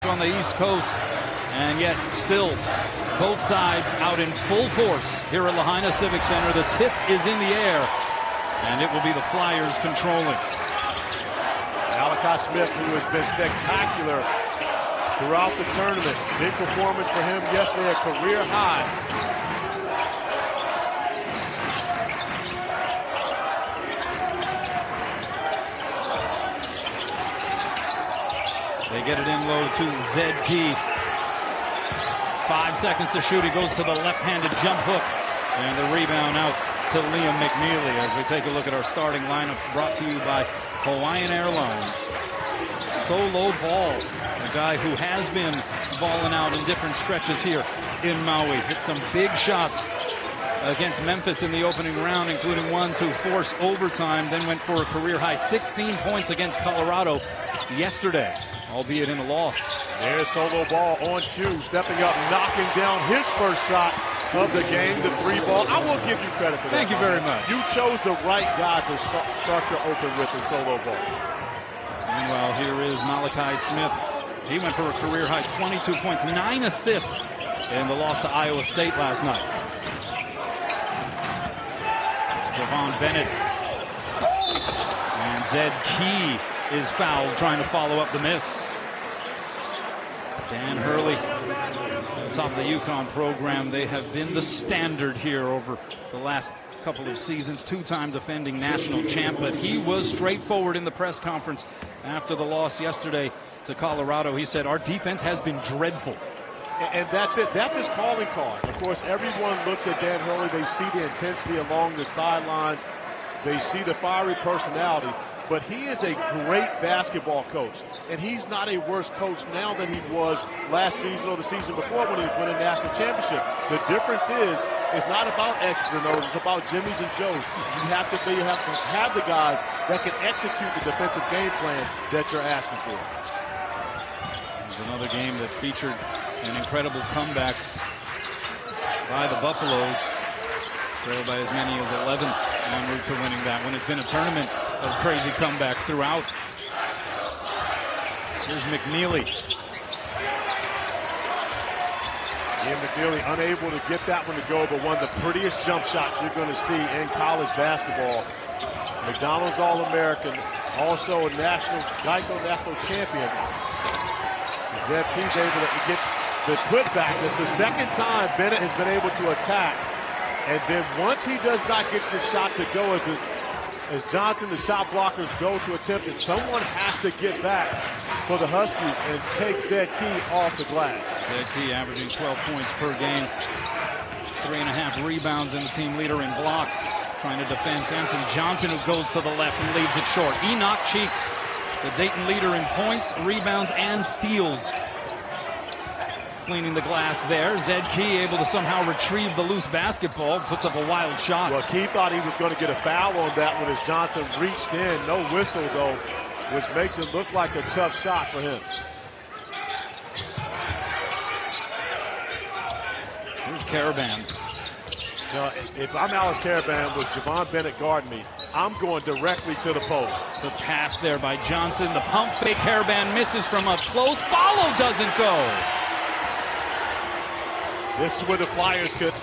on the East Coast, and yet still both sides out in full force here at Lahaina Civic Center. The tip is in the air, and it will be the Flyers controlling. Malachi Smith, who has been spectacular throughout the tournament. Big performance for him yesterday, a career high. They get it in low to Zed Key. 5 seconds to shoot. He goes to the left-handed jump hook. And the rebound out to Liam McNeely as we take a look at our starting lineups, brought to you by Hawaiian Airlines. Solo Ball, a guy who has been balling out in different stretches here in Maui. Hit some big shots against Memphis in the opening round, including one to force overtime, then went for a career-high 16 points against Colorado yesterday, albeit in a loss. There's Solo Ball on cue, stepping up, knocking down his first shot of the game, the 3-ball. I will give you credit for that. Thank you very much. You chose the right guy to start your open with in Solo Ball. Meanwhile, here is Malachi Smith. He went for a career-high 22 points, 9 assists in the loss to Iowa State last night. Javon Bennett. And Zed Key is fouled, trying to follow up the miss. Dan Hurley, on top of the UConn program. They have been the standard here over the last couple of seasons. Two-time defending national champ, but he was straightforward in the press conference after the loss yesterday to Colorado. He said, our defense has been dreadful. And that's it. That's his calling card. Of course, everyone looks at Dan Hurley. They see the intensity along the sidelines. They see the fiery personality. But he is a great basketball coach. And he's not a worse coach now than he was last season or the season before when he was winning national championship. The difference is, it's not about X's and O's. It's about Jimmy's and Joe's. You have to have the guys that can execute the defensive game plan that you're asking for. There's another game that featured an incredible comeback by the Buffaloes. Trailed by as many as 11 en route to winning that one. It's been a tournament of crazy comebacks throughout. Here's McNeely. Ian McNeely unable to get that one to go, but one of the prettiest jump shots you're going to see in college basketball. McDonald's All-American, also a Geico national champion. Zed Key's able to get the putback. It's the second time Bennett has been able to attack. And then once he does not get the shot to go, as Johnson, the shot blockers go to attempt it, someone has to get back for the Huskies and take Zed Key off the glass. Zed Key averaging 12 points per game, 3.5 rebounds, and the team leader in blocks. Trying to defend Samson Johnson, who goes to the left and leaves it short. Enoch Cheeks, the Dayton leader in points, rebounds, and steals. Cleaning the glass there. Zed Key able to somehow retrieve the loose basketball, puts up a wild shot. Well, Key thought he was going to get a foul on that one as Johnson reached in. No whistle, though, which makes it look like a tough shot for him. Here's Karaban. Now, if I'm Alice Karaban with Javon Bennett guarding me, I'm going directly to the post. The pass there by Johnson. The pump fake. Karaban misses from up close. Follow doesn't go. This is where the Flyers could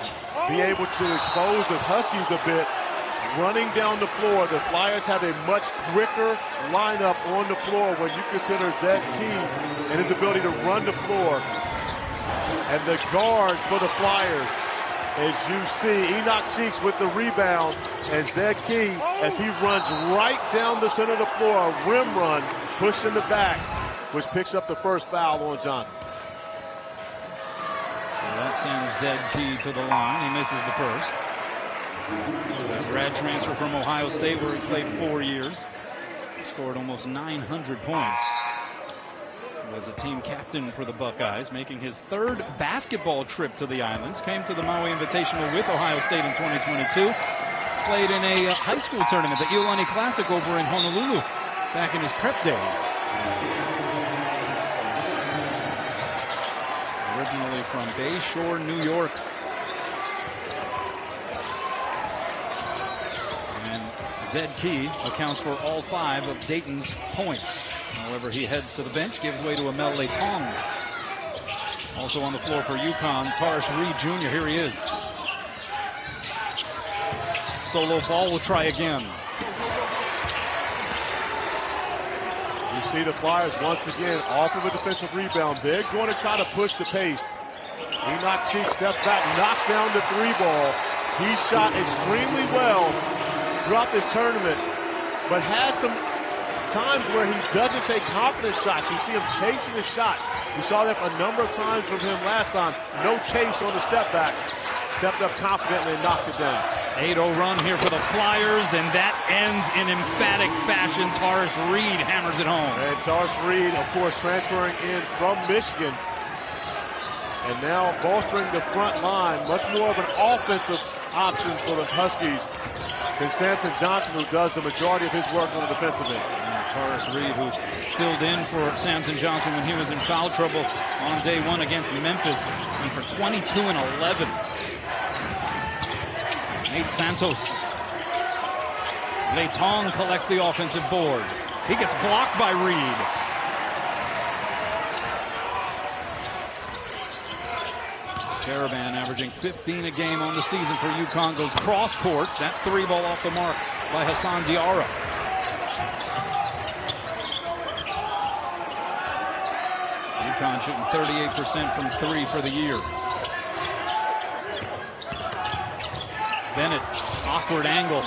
be able to expose the Huskies a bit. Running down the floor, the Flyers have a much quicker lineup on the floor when you consider Zed Key and his ability to run the floor. And the guard for the Flyers, as you see, Enoch Cheeks with the rebound, and Zed Key as he runs right down the center of the floor, a rim run, pushed in the back, which picks up the first foul on Johnson. That sends Zed Key to the line. He misses the first. A grad transfer from Ohio State, where he played 4 years. Scored almost 900 points. He was a team captain for the Buckeyes, making his third basketball trip to the islands. Came to the Maui Invitational with Ohio State in 2022. Played in a high school tournament, the Iolani Classic, over in Honolulu back in his prep days. Originally from Bayshore, New York. And Zed Key accounts for all 5 of Dayton's points. However, he heads to the bench, gives way to Amel Letong. Also on the floor for UConn, Tarish Reed Jr. Here he is. Solo ball will try again. You see the Flyers once again off of a defensive rebound. They're going to try to push the pace. Enoch Cheeks steps back, knocks down the three ball. He shot extremely well throughout this tournament, but has some times where he doesn't take confident shots. You see him chasing the shot. We saw that a number of times from him last time. No chase on the step back. Stepped up confidently and knocked it down. 8-0 run here for the Flyers, and that ends in emphatic fashion. Tarish Reed hammers it home. And Tarish Reed, of course, transferring in from Michigan. And now bolstering the front line. Much more of an offensive option for the Huskies than Santos Johnson, who does the majority of his work on the defensive end. Tarish Reed, who filled in for Santos Johnson when he was in foul trouble on day one against Memphis, and for 22 and 11. Nate Santos. Layton collects the offensive board. He gets blocked by Reed. Karaban averaging 15 a game on the season for UConn goes cross court. That three ball off the mark by Hassan Diarra. UConn shooting 38% from three for the year. Bennett, awkward angle.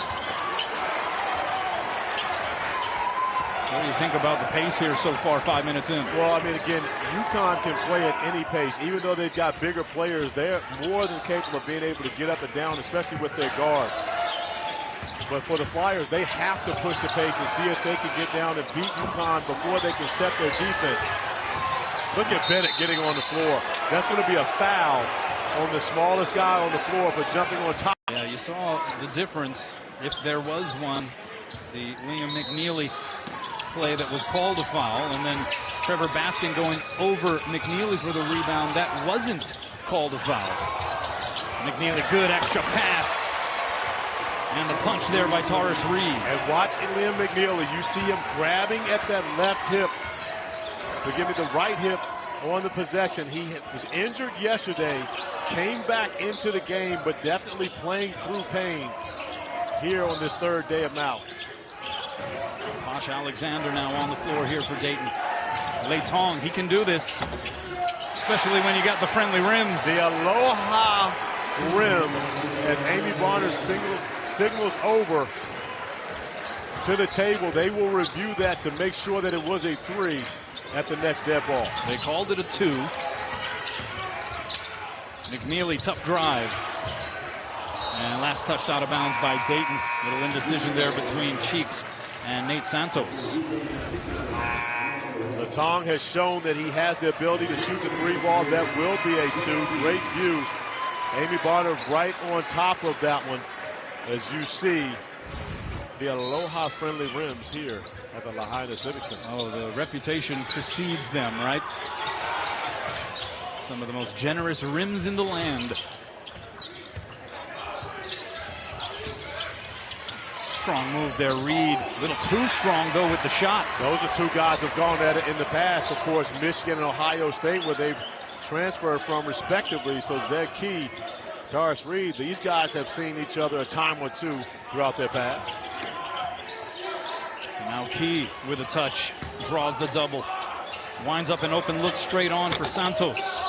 What do you think about the pace here so far, 5 minutes in? Well, I mean, again, UConn can play at any pace. Even though they've got bigger players, they're more than capable of being able to get up and down, especially with their guards. But for the Flyers, they have to push the pace and see if they can get down and beat UConn before they can set their defense. Look at Bennett getting on the floor. That's going to be a foul on the smallest guy on the floor for jumping on top. Yeah, you saw the difference, if there was one, the Liam McNeely play that was called a foul, and then Trevor Baskin going over McNeely for the rebound. That wasn't called a foul. McNeely, good extra pass. And the punch there by Tarish Reed. And watching Liam McNeely, you see him grabbing at that left hip. Forgive me, the right hip on the possession. He was injured yesterday, came back into the game, but definitely playing through pain here on this third day of Maui. Posh Alexander now on the floor here for Dayton. Layton, he can do this, especially when you got the friendly rims. The Aloha rims, as Amy Bonner signals over to the table. They will review that to make sure that it was a three at the next dead ball. They called it a two. McNeely, tough drive. And last touched out of bounds by Dayton. Little indecision there between Cheeks and Nate Santos. Latong has shown that he has the ability to shoot the three ball. That will be a two. Great view. Amy Bonner right on top of that one. As you see, the Aloha friendly rims here at the Lahaina Civic Center. Oh, the reputation precedes them, right? Some of the most generous rims in the land. Strong move there, Reed. A little too strong, though, with the shot. Those are two guys who have gone at it in the past. Of course, Michigan and Ohio State, where they've transferred from respectively. So Zed Key, Tarish Reed, these guys have seen each other a time or two throughout their past. And now Key with a touch, draws the double. Winds up an open look straight on for Santos.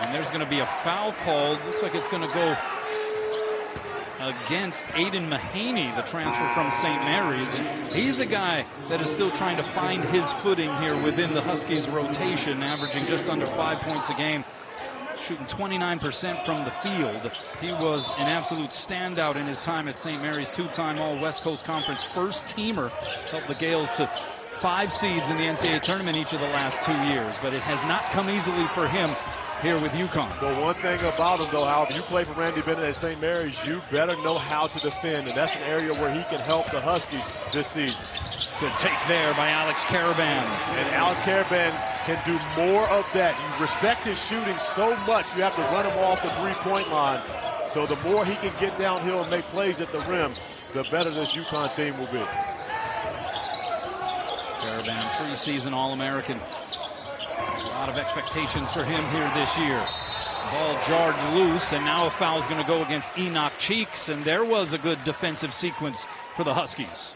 And there's going to be a foul called. Looks like it's going to go against Aiden Mahaney, the transfer from St. Mary's. And he's a guy that is still trying to find his footing here within the Huskies rotation, averaging just under 5 points a game, shooting 29% from the field. He was an absolute standout in his time at St. Mary's, two-time All-West Coast Conference first-teamer, helped the Gales to 5 seeds in the NCAA tournament each of the last 2 years, but it has not come easily for him here with UConn. But one thing about him, though, Hal, if you play for Randy Bennett at St. Mary's, you better know how to defend, and that's an area where he can help the Huskies this season. Good take there by Alex Karaban. And Alex Karaban can do more of that. You respect his shooting so much, you have to run him off the three-point line. So the more he can get downhill and make plays at the rim, the better this UConn team will be. Karaban, preseason All-American. A lot of expectations for him here this year. Ball jarred loose, and now a foul's going to go against Enoch Cheeks, and there was a good defensive sequence for the Huskies.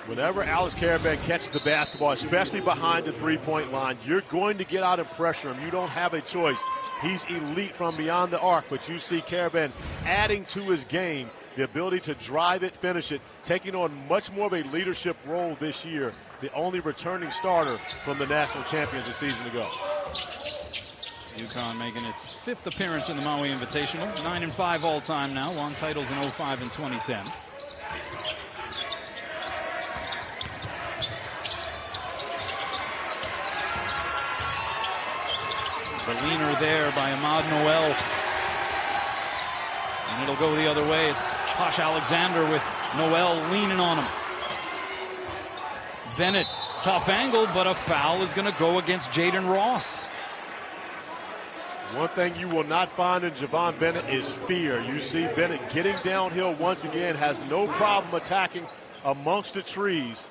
Whenever Alex Karaban catches the basketball, especially behind the three-point line, you're going to get out and pressure him. You don't have a choice. He's elite from beyond the arc, but you see Karaban adding to his game, the ability to drive it, finish it, taking on much more of a leadership role this year, the only returning starter from the national champions a season ago. UConn making its 5th appearance in the Maui Invitational, 9-5 all-time now, won titles in 05 and 2010. The leaner there by Ahmad Noel. And it'll go the other way. It's Posh Alexander with Noel leaning on him. Bennett, tough angle, but a foul is going to go against Jaden Ross. One thing you will not find in Javon Bennett is fear. You see Bennett getting downhill once again, has no problem attacking amongst the trees.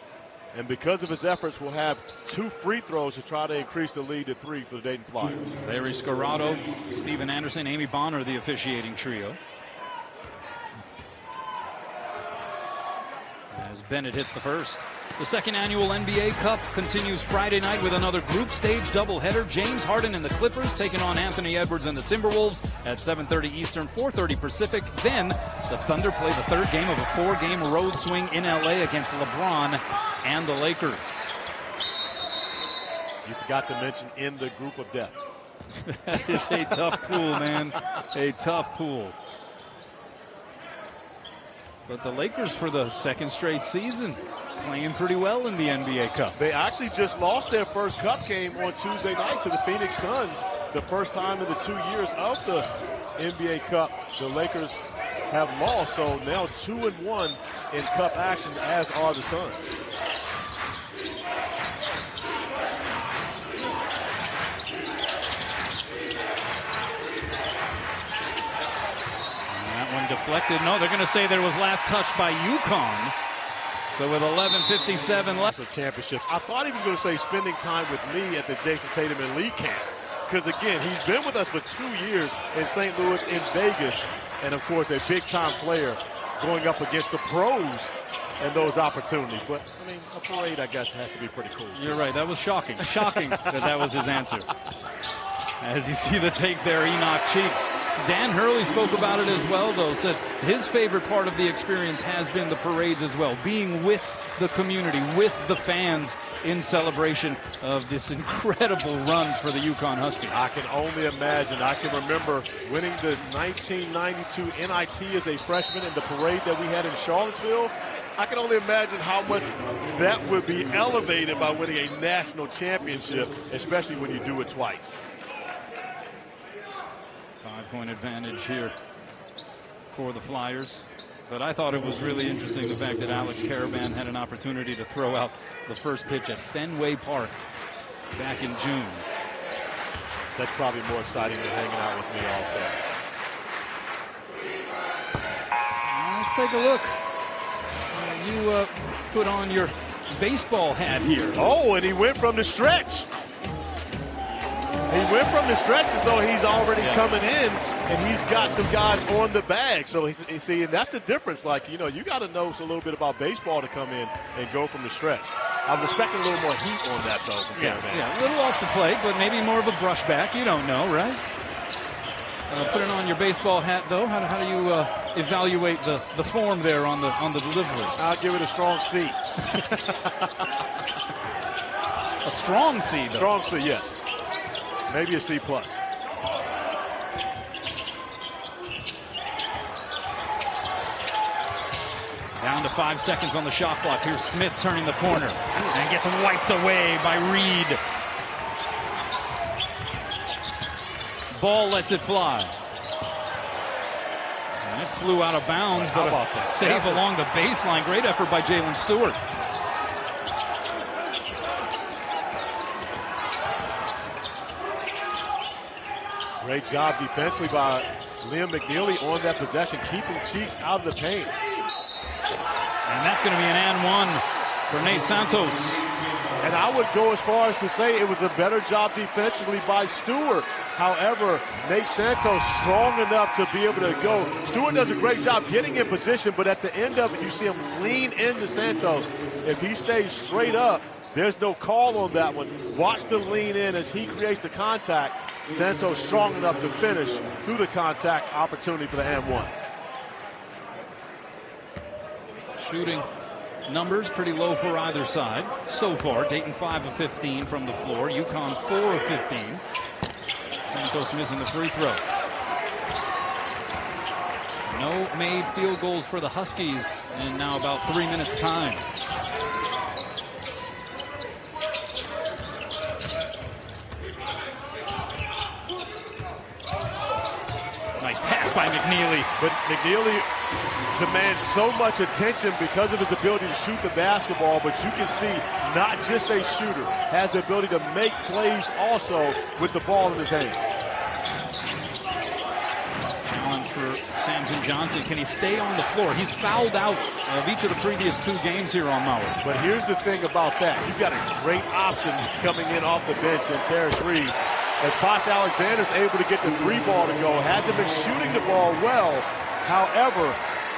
And because of his efforts, will have 2 free throws to try to increase the lead to 3 for the Dayton Flyers. Larry Scarrato, Steven Anderson, Amy Bonner, the officiating trio. As Bennett hits the first. The second annual NBA Cup continues Friday night with another group stage doubleheader. James Harden and the Clippers taking on Anthony Edwards and the Timberwolves at 7:30 Eastern, 4:30 Pacific. Then the Thunder play the 3rd game of a 4-game road swing in LA against LeBron and the Lakers. You forgot to mention in the group of death. That is a tough pool, man. A tough pool. But the Lakers, for the 2nd straight season, playing pretty well in the NBA Cup. They actually just lost their first Cup game on Tuesday night to the Phoenix Suns. The first time in the 2 years of the NBA Cup, the Lakers have lost. So now 2-1 in Cup action, as are the Suns. Deflected. No, they're going to say there was last touch by UConn. So with 11:57 left. Championships. I thought he was going to say spending time with me at the Jason Tatum and Lee camp. Because, again, he's been with us for 2 years in St. Louis, in Vegas. And, of course, a big-time player going up against the pros and those opportunities. But, I mean, a parade, I guess, has to be pretty cool. You're right. That was shocking. Shocking that was his answer. As you see the take there, Enoch Cheeks. Dan Hurley spoke about it as well, though, said his favorite part of the experience has been the parades as well, being with the community, with the fans in celebration of this incredible run for the UConn Huskies. I can only imagine. I can remember winning the 1992 NIT as a freshman in the parade that we had in Charlottesville. I can only imagine how much that would be elevated by winning a national championship, especially when you do it twice. 5-point advantage here for the Flyers. But I thought it was really interesting the fact that Alex Karaban had an opportunity to throw out the first pitch at Fenway Park back in June. That's probably more exciting than hanging out with me also. Let's take a look. You put on your baseball hat here. Oh, and he went from the stretch. He went from the stretch as though he's already coming in, and he's got some guys on the bag. So, you see, and that's the difference. Like, you know, you got to know a little bit about baseball to come in and go from the stretch. I was expecting a little more heat on that, though, from Karaban. Yeah, a little off the plate, but maybe more of a brush back. You don't know, right? Putting on your baseball hat, though, how do you evaluate the form there on the delivery? I'll give it a strong C. A strong C, though. Strong C, yes. Maybe a C+. Down to 5 seconds on the shot clock. Here's Smith turning the corner and gets wiped away by Reed. Ball lets it fly. And it flew out of bounds, but a save along the baseline. Great effort by Jalen Stewart. Great job defensively by Liam McNeely on that possession, keeping Cheeks out of the paint. And that's going to be an and one for Nate Santos. And I would go as far as to say it was a better job defensively by Stewart. However, Nate Santos strong enough to be able to go. Stewart does a great job getting in position, but at the end of it, you see him lean into Santos. If he stays straight up, there's no call on that one. Watch the lean in as he creates the contact. Santos strong enough to finish through the contact, opportunity for the and one. Shooting numbers pretty low for either side so far. Dayton 5 of 15 from the floor. UConn 4 of 15. Santos missing the free throw. No made field goals for the Huskies in now about 3 minutes time. Nice pass by McNeely. But McNeely demands so much attention because of his ability to shoot the basketball, but you can see not just a shooter, has the ability to make plays also with the ball in his hands. Challenge for Samson Johnson. Can he stay on the floor? He's fouled out of each of the previous 2 games here on Maui. But here's the thing about that. You've got a great option coming in off the bench in Terrence Reed. As Posh Alexander's able to get the 3 ball to go, hasn't been shooting the ball well. However,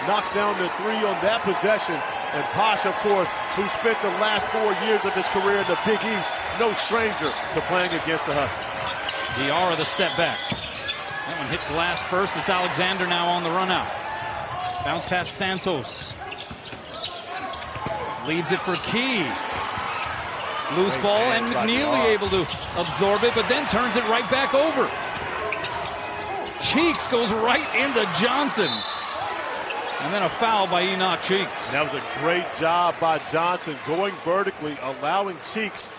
knocks down the 3 on that possession. And Posh, of course, who spent the last 4 years of his career in the Big East, no stranger to playing against the Huskies. Diarra the step back. That one hit glass first. It's Alexander now on the run out. Bounce past Santos. Leads it for Key. Loose ball, and McNeely able to absorb it, but then turns it right back over. Cheeks goes right into Johnson. And then a foul by Enoch Cheeks. That was a great job by Johnson going vertically, allowing Cheeks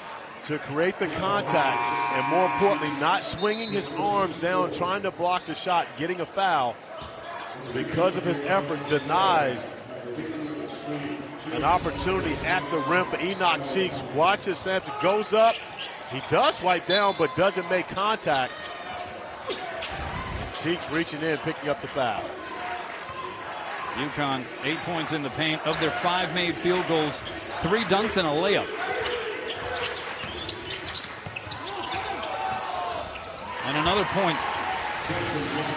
to create the contact, and more importantly, not swinging his arms down, trying to block the shot, getting a foul. Because of his effort, denies an opportunity at the rim for Enoch Cheeks. Watch as Sampson goes up. He does swipe down, but doesn't make contact. Cheeks reaching in, picking up the foul. UConn 8 points in the paint. Of their 5 made field goals, 3 dunks and a layup. And another point.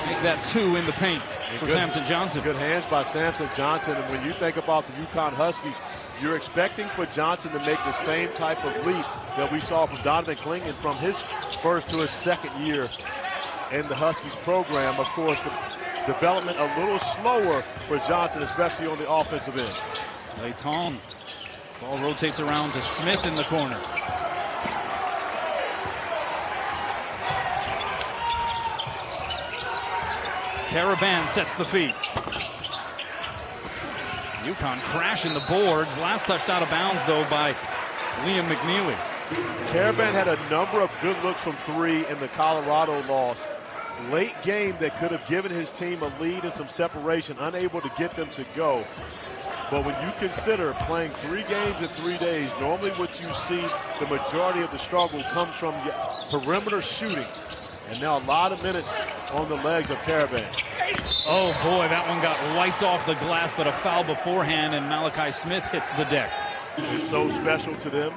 Make that 2 in the paint for Samson Johnson. Good hands by Samson Johnson. And when you think about the UConn Huskies, you're expecting for Johnson to make the same type of leap that we saw from Donovan Clingan from his first to his second year in the Huskies program. Of course, the development a little slower for Johnson, especially on the offensive end. Layton. Ball rotates around to Smith in the corner. Karaban sets the feet. UConn crashing the boards. Last touched out of bounds, though, by Liam McNeely. Karaban had a number of good looks from 3 in the Colorado loss. Late game that could have given his team a lead and some separation, unable to get them to go. But when you consider playing 3 games in 3 days, normally what you see, the majority of the struggle comes from perimeter shooting. And now a lot of minutes on the legs of Karaban. Oh, boy, that one got wiped off the glass, but a foul beforehand, and Malachi Smith hits the deck. It's so special to them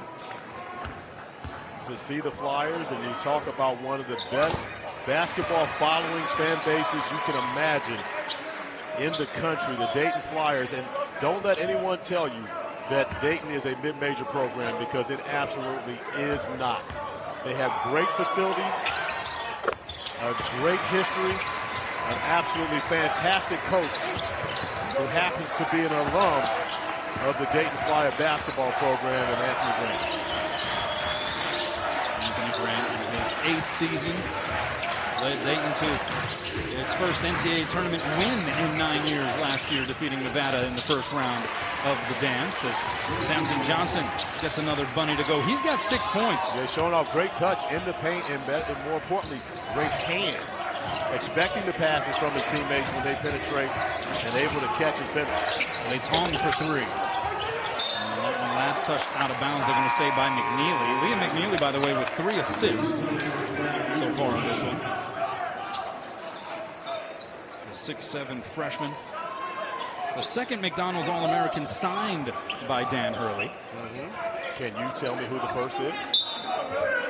to see the Flyers, and you talk about one of the best basketball following fan bases you can imagine in the country, the Dayton Flyers. And don't let anyone tell you that Dayton is a mid-major program, because it absolutely is not. They have great facilities, a great history, an absolutely fantastic coach who happens to be an alum of the Dayton Flyer basketball program, and Anthony Grant. Anthony Grant in his 8th season led Dayton to its first NCAA tournament win in 9 years last year, defeating Nevada in the first round of the dance. As Samson Johnson gets another bunny to go. He's got 6 points. They're showing off great touch in the paint, and more importantly, great hands. Expecting the passes from his teammates when they penetrate and able to catch and finish. They tong for 3. And that one last touched out of bounds, they're going to say, by McNeely. Liam McNeely, by the way, with 3 assists so far on this one. The 6'7" freshman. The second McDonald's All-American signed by Dan Hurley. Can you tell me who the first is?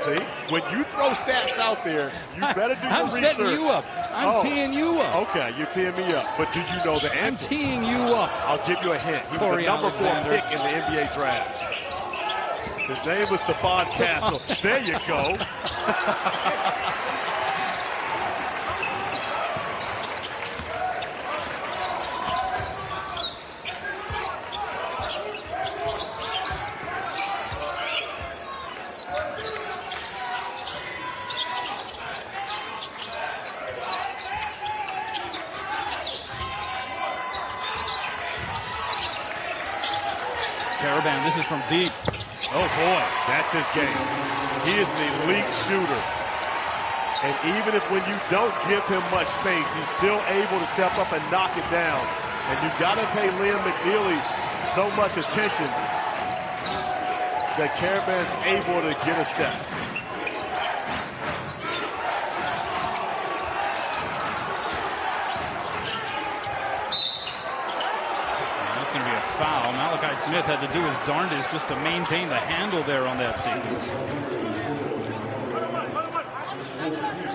See, when you throw stats out there, you better do your research. I'm setting you up. I'm teeing you up. Okay, you're teeing me up. But do you know the answer? I'm teeing you up. I'll give you a hint. He was a number 4 pick in the NBA draft. His name was Stephon Castle. There you go. Karaban, this is from deep. Oh boy, that's his game. He is an elite shooter. And even if when you don't give him much space, he's still able to step up and knock it down. And you've got to pay Liam McNeely so much attention that Karaban's able to get a step. Foul. Malachi Smith had to do his darndest just to maintain the handle there on that sequence.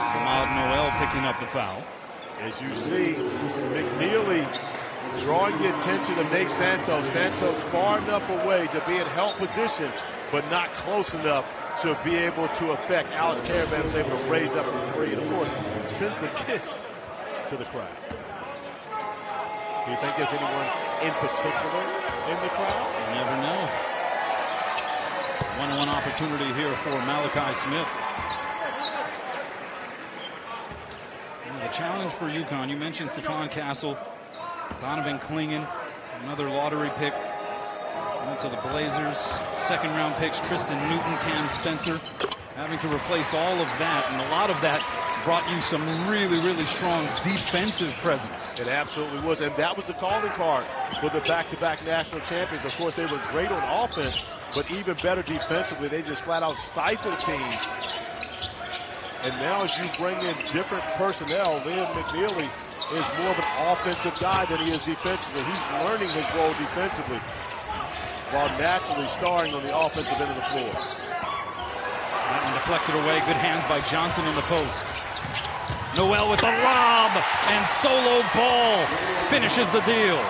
Ahmad Noel picking up the foul. As you see, McNeely drawing the attention of Nate Santos. Santos far enough away to be in help position, but not close enough to be able to affect Alex Karaban, was able to raise up the 3 and, of course, sends a kiss to the crowd. Do you think there's anyone in particular in the crowd? You never know. One-on-one opportunity here for Malachi Smith. And the challenge for UConn, you mentioned Stephon Castle, Donovan Clingan, another lottery pick. Went to the Blazers. Second-round picks, Tristan Newton, Cam Spencer. Having to replace all of that, and a lot of that brought you some really, really strong defensive presence. It absolutely was, and that was the calling card for the back-to-back national champions. Of course, they were great on offense, but even better defensively. They just flat-out stifled teams. And now as you bring in different personnel, Liam McNeely is more of an offensive guy than he is defensively. He's learning his role defensively while naturally starring on the offensive end of the floor. That one deflected away. Good hands by Johnson in the post. Noel with a lob, and solo ball finishes the deal.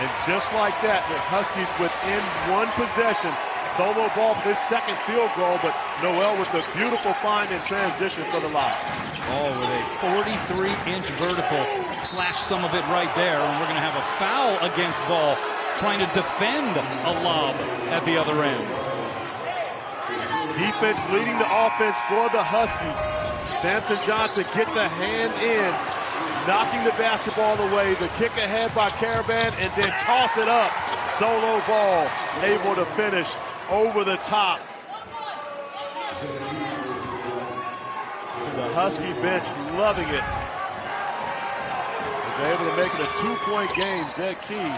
And just like that, the Huskies within one possession. Solo ball for this second field goal, but Noel with the beautiful find and transition for the lob. Oh, with a 43-inch vertical. Flash some of it right there, and we're going to have a foul against Ball, trying to defend a lob at the other end. Defense leading the offense for the Huskies. Samson Johnson gets a hand in, knocking the basketball away. The kick ahead by Karaban, and then toss it up. Solo Ball able to finish over the top. The Husky bench loving it. Is able to make it a 2-point game. Zed Key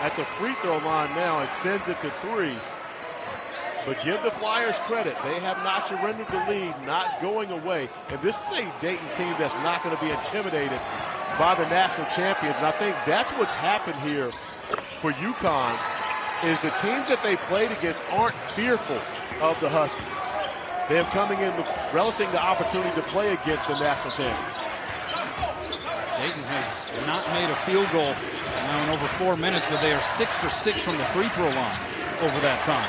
at the free throw line now extends it to 3. But give the Flyers credit. They have not surrendered the lead, not going away. And this is a Dayton team that's not going to be intimidated by the national champions. And I think that's what's happened here for UConn, is the teams that they played against aren't fearful of the Huskies. They're coming in relishing the opportunity to play against the national champions. Dayton has not made a field goal now in over 4 minutes, but they are 6 for 6 from the free throw line over that time.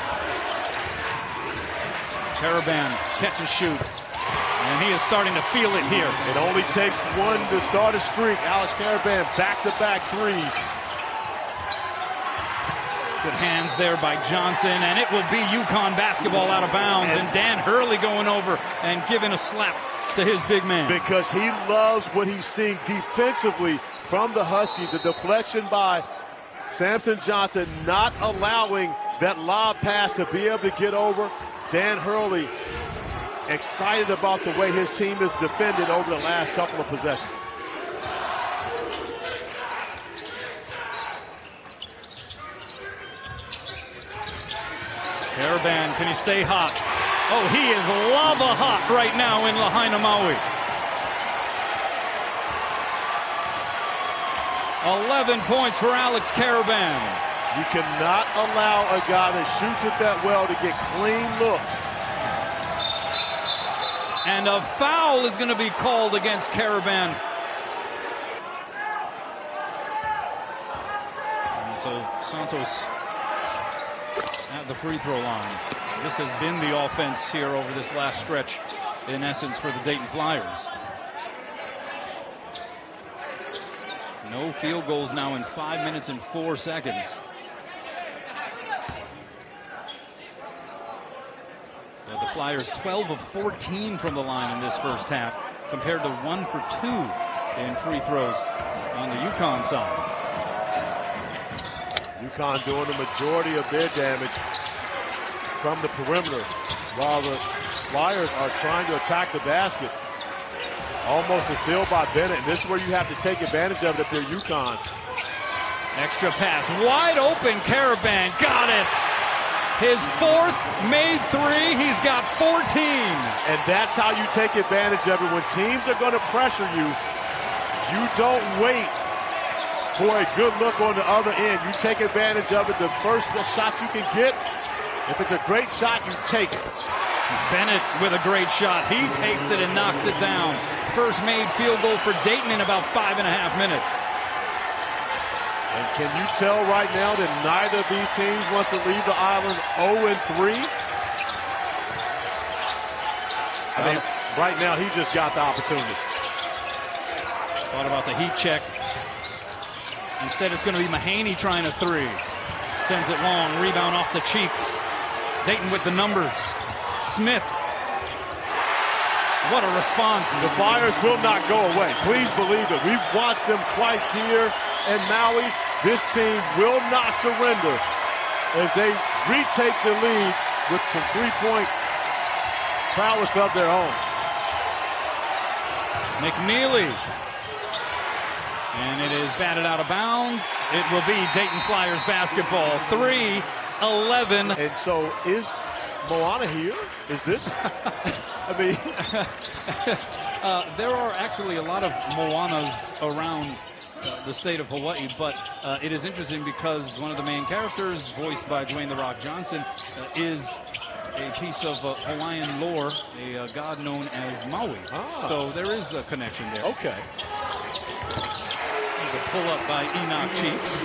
Karaban, catch and shoot. And he is starting to feel it here. It only takes one to start a streak. Alex Karaban, back-to-back threes. Good hands there by Johnson, and it will be UConn basketball out of bounds. And Dan Hurley going over and giving a slap to his big man. Because he loves what he's seeing defensively from the Huskies. A deflection by Samson Johnson, not allowing that lob pass to be able to get over. Dan Hurley excited about the way his team has defended over the last couple of possessions. Karaban, can he stay hot? Oh, he is lava hot right now in Lahaina, Maui. 11 points for Alex Karaban. You cannot allow a guy that shoots it that well to get clean looks. And a foul is going to be called against Karaban. And so Santos at the free throw line. This has been the offense here over this last stretch, in essence, for the Dayton Flyers. No field goals now in 5 minutes and 4 seconds. The Flyers 12 of 14 from the line in this first half, compared to 1 for 2 in free throws on the UConn side. UConn doing the majority of their damage from the perimeter, while the Flyers are trying to attack the basket. Almost a steal by Bennett, and this is where you have to take advantage of it if you're UConn. Extra pass, wide open, Karaban, got it! His 4th, made 3, he's got 14. And that's how you take advantage of it. When teams are going to pressure you, you don't wait for a good look on the other end. You take advantage of it. The first shot you can get, if it's a great shot, you take it. Bennett with a great shot. He takes it and knocks it down. First made field goal for Dayton in about 5.5 minutes. And can you tell right now that neither of these teams wants to leave the island 0-3? Right now, he just got the opportunity. Thought about the heat check. Instead, it's going to be Mahaney trying a 3. Sends it long. Rebound off the Cheeks. Dayton with the numbers. Smith. What a response. The Flyers will not go away. Please believe it. We've watched them twice here in Maui. This team will not surrender as they retake the lead with some three-point prowess of their own. McNeely. And it is batted out of bounds. It will be Dayton Flyers basketball. 3-11. And so is Moana here? Is this? I mean. There are actually a lot of Moanas around the state of Hawaii, but it is interesting because one of the main characters, voiced by Dwayne "The Rock" Johnson, is a piece of Hawaiian lore, a god known as Maui. So there is a connection there. Okay. There's a pull-up by Enoch Cheeks.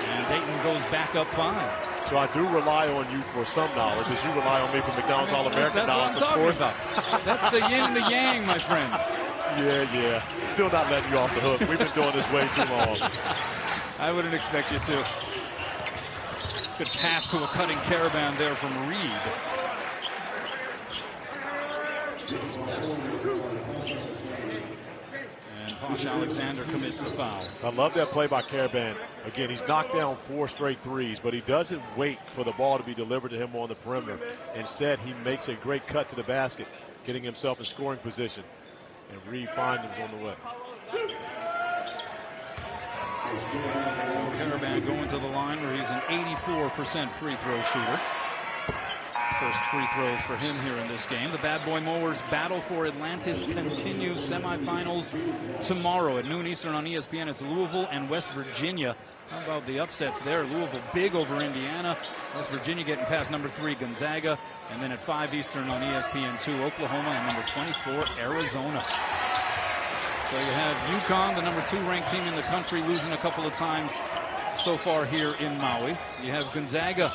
And Dayton goes back up 5. So I do rely on you for some knowledge, as you rely on me for McDonald's All-American knowledge, of course. That's the yin and the yang, my friend. Yeah. Still not letting you off the hook. We've been doing this way too long. I wouldn't expect you to. Good pass to a cutting Karaban there from Reed. And Posh Alexander commits the foul. I love that play by Karaban. Again, he's knocked down 4 straight threes, but he doesn't wait for the ball to be delivered to him on the perimeter. Instead, he makes a great cut to the basket, getting himself in scoring position. And Reed finds him on the way. Karaban going to the line where he's an 84% free throw shooter. First free throws for him here in this game. The Bad Boy Mowers battle for Atlantis continues. Semifinals tomorrow at noon Eastern on ESPN. It's Louisville and West Virginia. How about the upsets there? Louisville big over Indiana. West Virginia getting past number 3 Gonzaga. And then at 5 Eastern on ESPN2, Oklahoma and number 24 Arizona. So you have UConn, the number 2 ranked team in the country, losing a couple of times so far here in Maui. You have Gonzaga,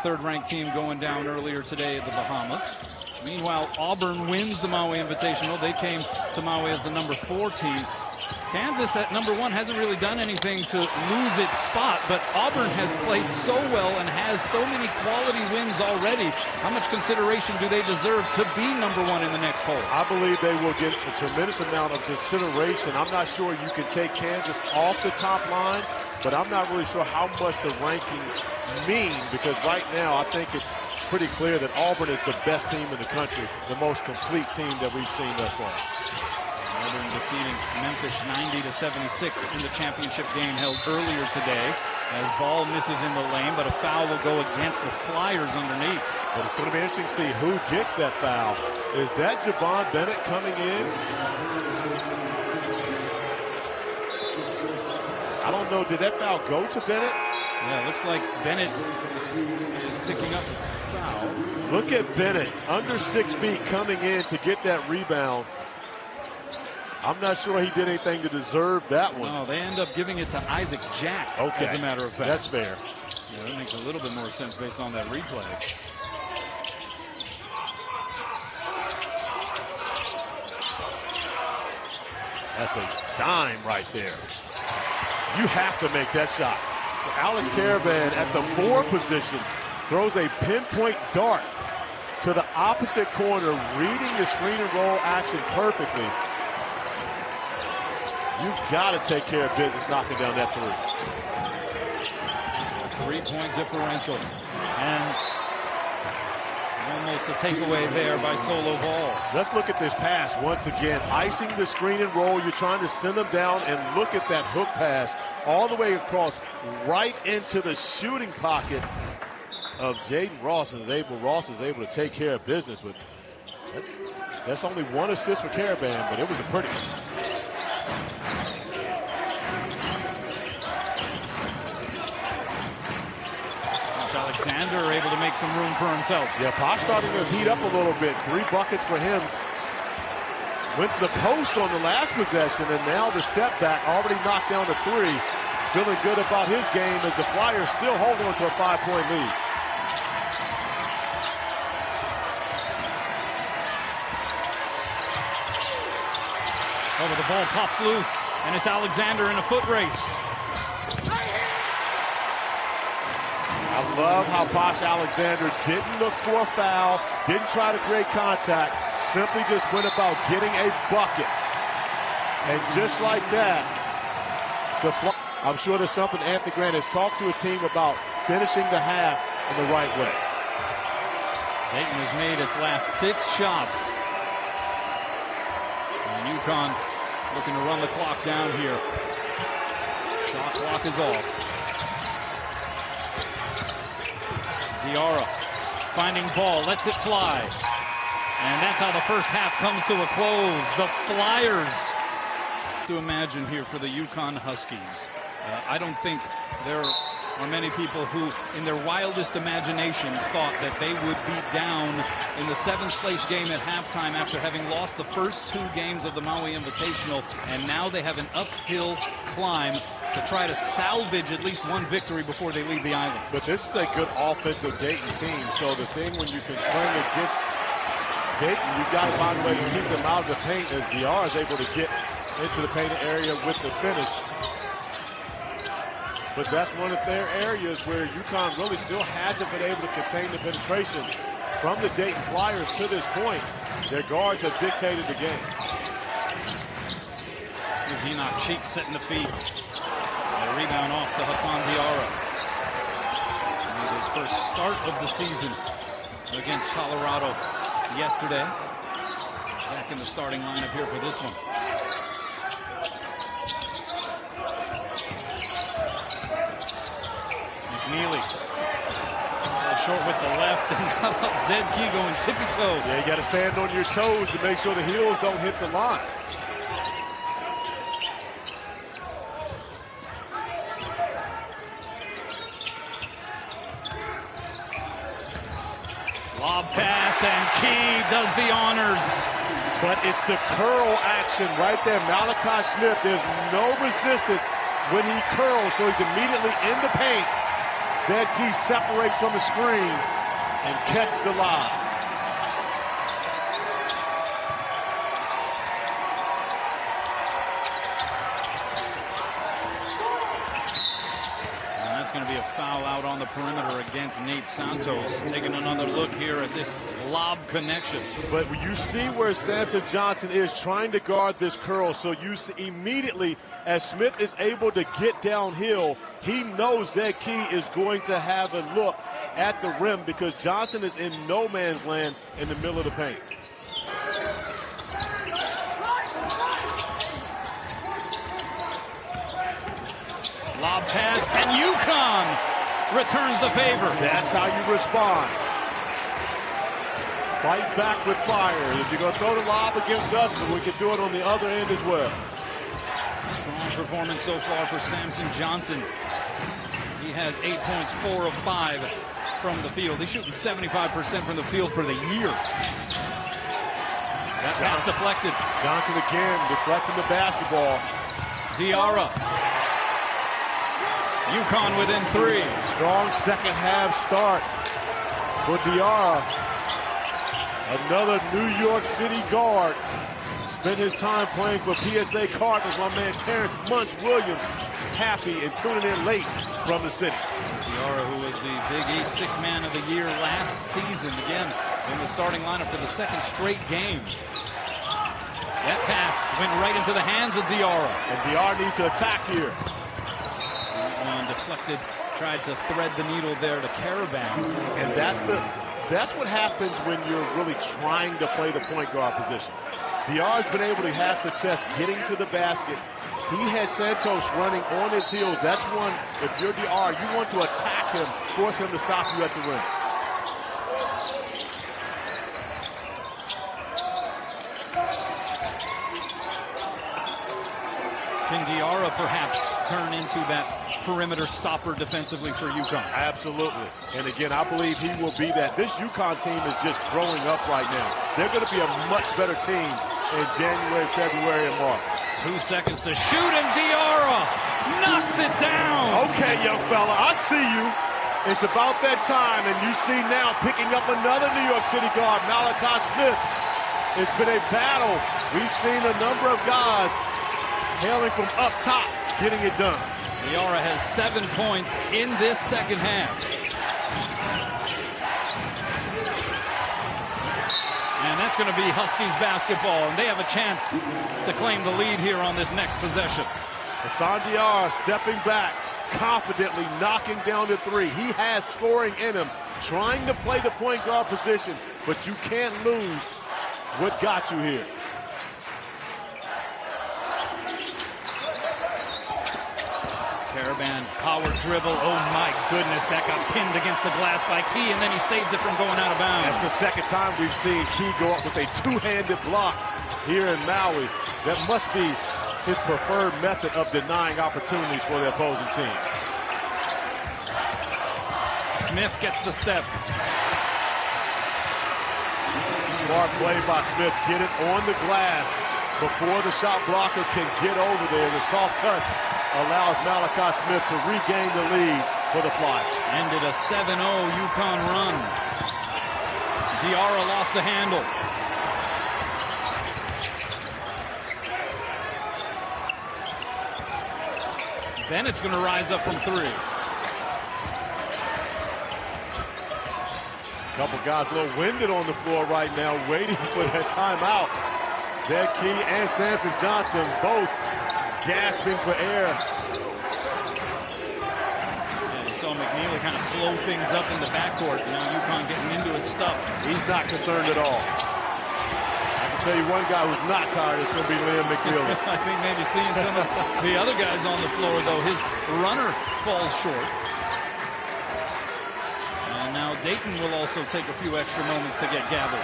the 3rd ranked team, going down earlier today at the Bahamas. Meanwhile, Auburn wins the Maui Invitational. They came to Maui as the number 4 team. Kansas at number 1 hasn't really done anything to lose its spot, but Auburn has played so well and has so many quality wins already. How much consideration do they deserve to be number 1 in the next poll? I believe they will get a tremendous amount of consideration. I'm not sure you can take Kansas off the top line, but I'm not really sure how much the rankings mean, because right now I think it's pretty clear that Auburn is the best team in the country, the most complete team that we've seen thus far. Auburn defeating Memphis 90-76 in the championship game held earlier today, as ball misses in the lane, but a foul will go against the Flyers underneath. But it's going to be interesting to see who gets that foul. Is that Javon Bennett coming in? don't know, did that foul go to Bennett? Yeah, it looks like Bennett is picking up a foul. Look at Bennett, under 6 feet, coming in to get that rebound. I'm not sure he did anything to deserve that one. No, they end up giving it to Isaac Jack, okay, as a matter of fact. That's fair. Yeah, that makes a little bit more sense based on that replay. That's a dime right there. You have to make that shot. Alex Karaban at the 4 position throws a pinpoint dart to the opposite corner, reading the screen and roll action perfectly. You've got to take care of business knocking down that 3. 3-point differential. And almost a takeaway there by Solo Ball. Let's look at this pass once again. Icing the screen and roll. You're trying to send them down, and look at that hook pass all the way across right into the shooting pocket of Jaden Ross. Ross is able to take care of business. But that's only 1 assist for Karaban, but it was a pretty one. Alexander able to make some room for himself. Yeah, Posh starting to heat up a little bit. 3 buckets for him. Went to the post on the last possession, and now the step back already knocked down to 3. Feeling good about his game as the Flyers still hold on to a 5-point lead. Oh, but the ball pops loose, and it's Alexander in a foot race. I love how Posh Alexander didn't look for a foul, didn't try to create contact, simply just went about getting a bucket. And just like that, I'm sure there's something Anthony Grant has talked to his team about, finishing the half in the right way. Dayton has made its last 6 shots. And UConn looking to run the clock down here. Shot clock is off. Diarra finding ball, lets it fly. And that's how the first half comes to a close. The Flyers to imagine here for the UConn Huskies. I don't think there are many people who, in their wildest imaginations, thought that they would be down in the 7th place game at halftime after having lost the first 2 games of the Maui Invitational, and now they have an uphill climb to try to salvage at least 1 victory before they leave the island. But this is a good offensive Dayton team, so the thing when you can bring against Dayton, you've got to find a way to keep them out of the paint, as DR is able to get into the painted area with the finish. But that's one of their areas where UConn really still hasn't been able to contain the penetration from the Dayton Flyers to this point. Their guards have dictated the game. Here's Enoch Cheeks setting the feet. A rebound off to Hassan Diarra. And his first start of the season against Colorado yesterday. Back in the starting lineup here for this one. McNeely. Short with the left, and how about Zed Key going tippy-toe? Yeah, you got to stand on your toes to make sure the heels don't hit the line. Lob pass, and Key does the honors. But it's the curl action right there. Malachi Smith, there's no resistance when he curls, so he's immediately in the paint. Zed Key separates from the screen and catches the lob. And that's going to be a foul out on the perimeter against Nate Santos. Taking another look here at this lob connection. But you see where Samson Johnson is trying to guard this curl, so you see immediately as Smith is able to get downhill, he knows Zed Key is going to have a look at the rim because Johnson is in no man's land in the middle of the paint. Lob pass, and UConn returns the favor. That's how you respond. Fight back with fire. If you're going to throw the lob against us, we can do it on the other end as well. Strong performance so far for Samson Johnson. He has 8 points, 4 of 5 from the field. He's shooting 75% from the field for the year. That pass deflected. Johnson again deflecting the basketball. Diarra. UConn within 3. Strong second half start for Diarra. Another New York City guard. Spent his time playing for PSA Cardinals. My man Terrence Munch Williams happy and tuning in late from the city. Diarra, who was the Big East Sixth Man of the Year last season, again in the starting lineup for the second straight game. That pass went right into the hands of Diarra. And Diarra needs to attack here. One deflected, tried to thread the needle there to Karaban. And that's what happens when you're really trying to play the point guard position. Diarra's been able to have success getting to the basket. He has Santos running on his heels. That's one, if you're Diarra, you want to attack him, force him to stop you at the rim. Can Diarra perhaps turn into that perimeter stopper defensively for UConn? Absolutely. And again, I believe he will be that. This UConn team is just growing up right now. They're going to be a much better team in January, February, and March. 2 seconds to shoot, and Diarra knocks it down. Okay, young fella, I see you. It's about that time, and you see now picking up another New York City guard, Malachi Smith. It's been a battle. We've seen a number of guys hailing from up top, getting it done. Diarra has 7 points in this second half. And that's going to be Huskies basketball, and they have a chance to claim the lead here on this next possession. Hassan Diarra stepping back, confidently knocking down the 3. He has scoring in him, trying to play the point guard position, but you can't lose what got you here. Karaban, power dribble. Oh my goodness, that got pinned against the glass by Key, and then he saves it from going out of bounds. That's the second time we've seen Key go up with a two-handed block here in Maui. That must be his preferred method of denying opportunities for the opposing team. Smith gets the step. Smart play by Smith. Get it on the glass before the shot blocker can get over there. The soft touch allows Malachi Smith to regain the lead for the Flyers. Ended a 7-0 UConn run. Diarra lost the handle. Bennett's going to rise up from 3. Couple guys a little winded on the floor right now, waiting for that timeout. Zed Key and Samson Johnson both gasping for air. Yeah, you saw McNeely kind of slow things up in the backcourt. Now UConn getting into its stuff. He's not concerned at all. I can tell you one guy who's not tired is going to be Liam McNeely. I think maybe seeing some of the other guys on the floor, though, his runner falls short. And now Dayton will also take a few extra moments to get gathered.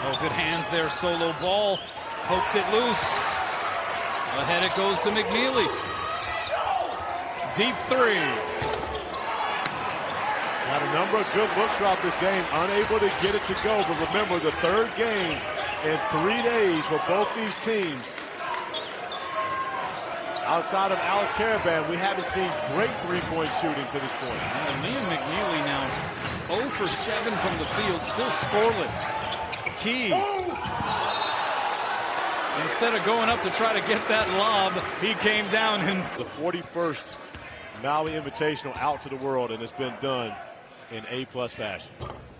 Oh, good hands there, solo ball. Poked it loose. Ahead it goes to McNeely. Deep 3. Had a number of good looks throughout this game, unable to get it to go. But remember, the third game in 3 days for both these teams. Outside of Alex Karaban, we haven't seen great three-point shooting to this point. Liam McNeely now 0 for 7 from the field, still scoreless. Key. Instead of going up to try to get that lob, he came down and... The 41st Maui Invitational out to the world, and it's been done in A-plus fashion.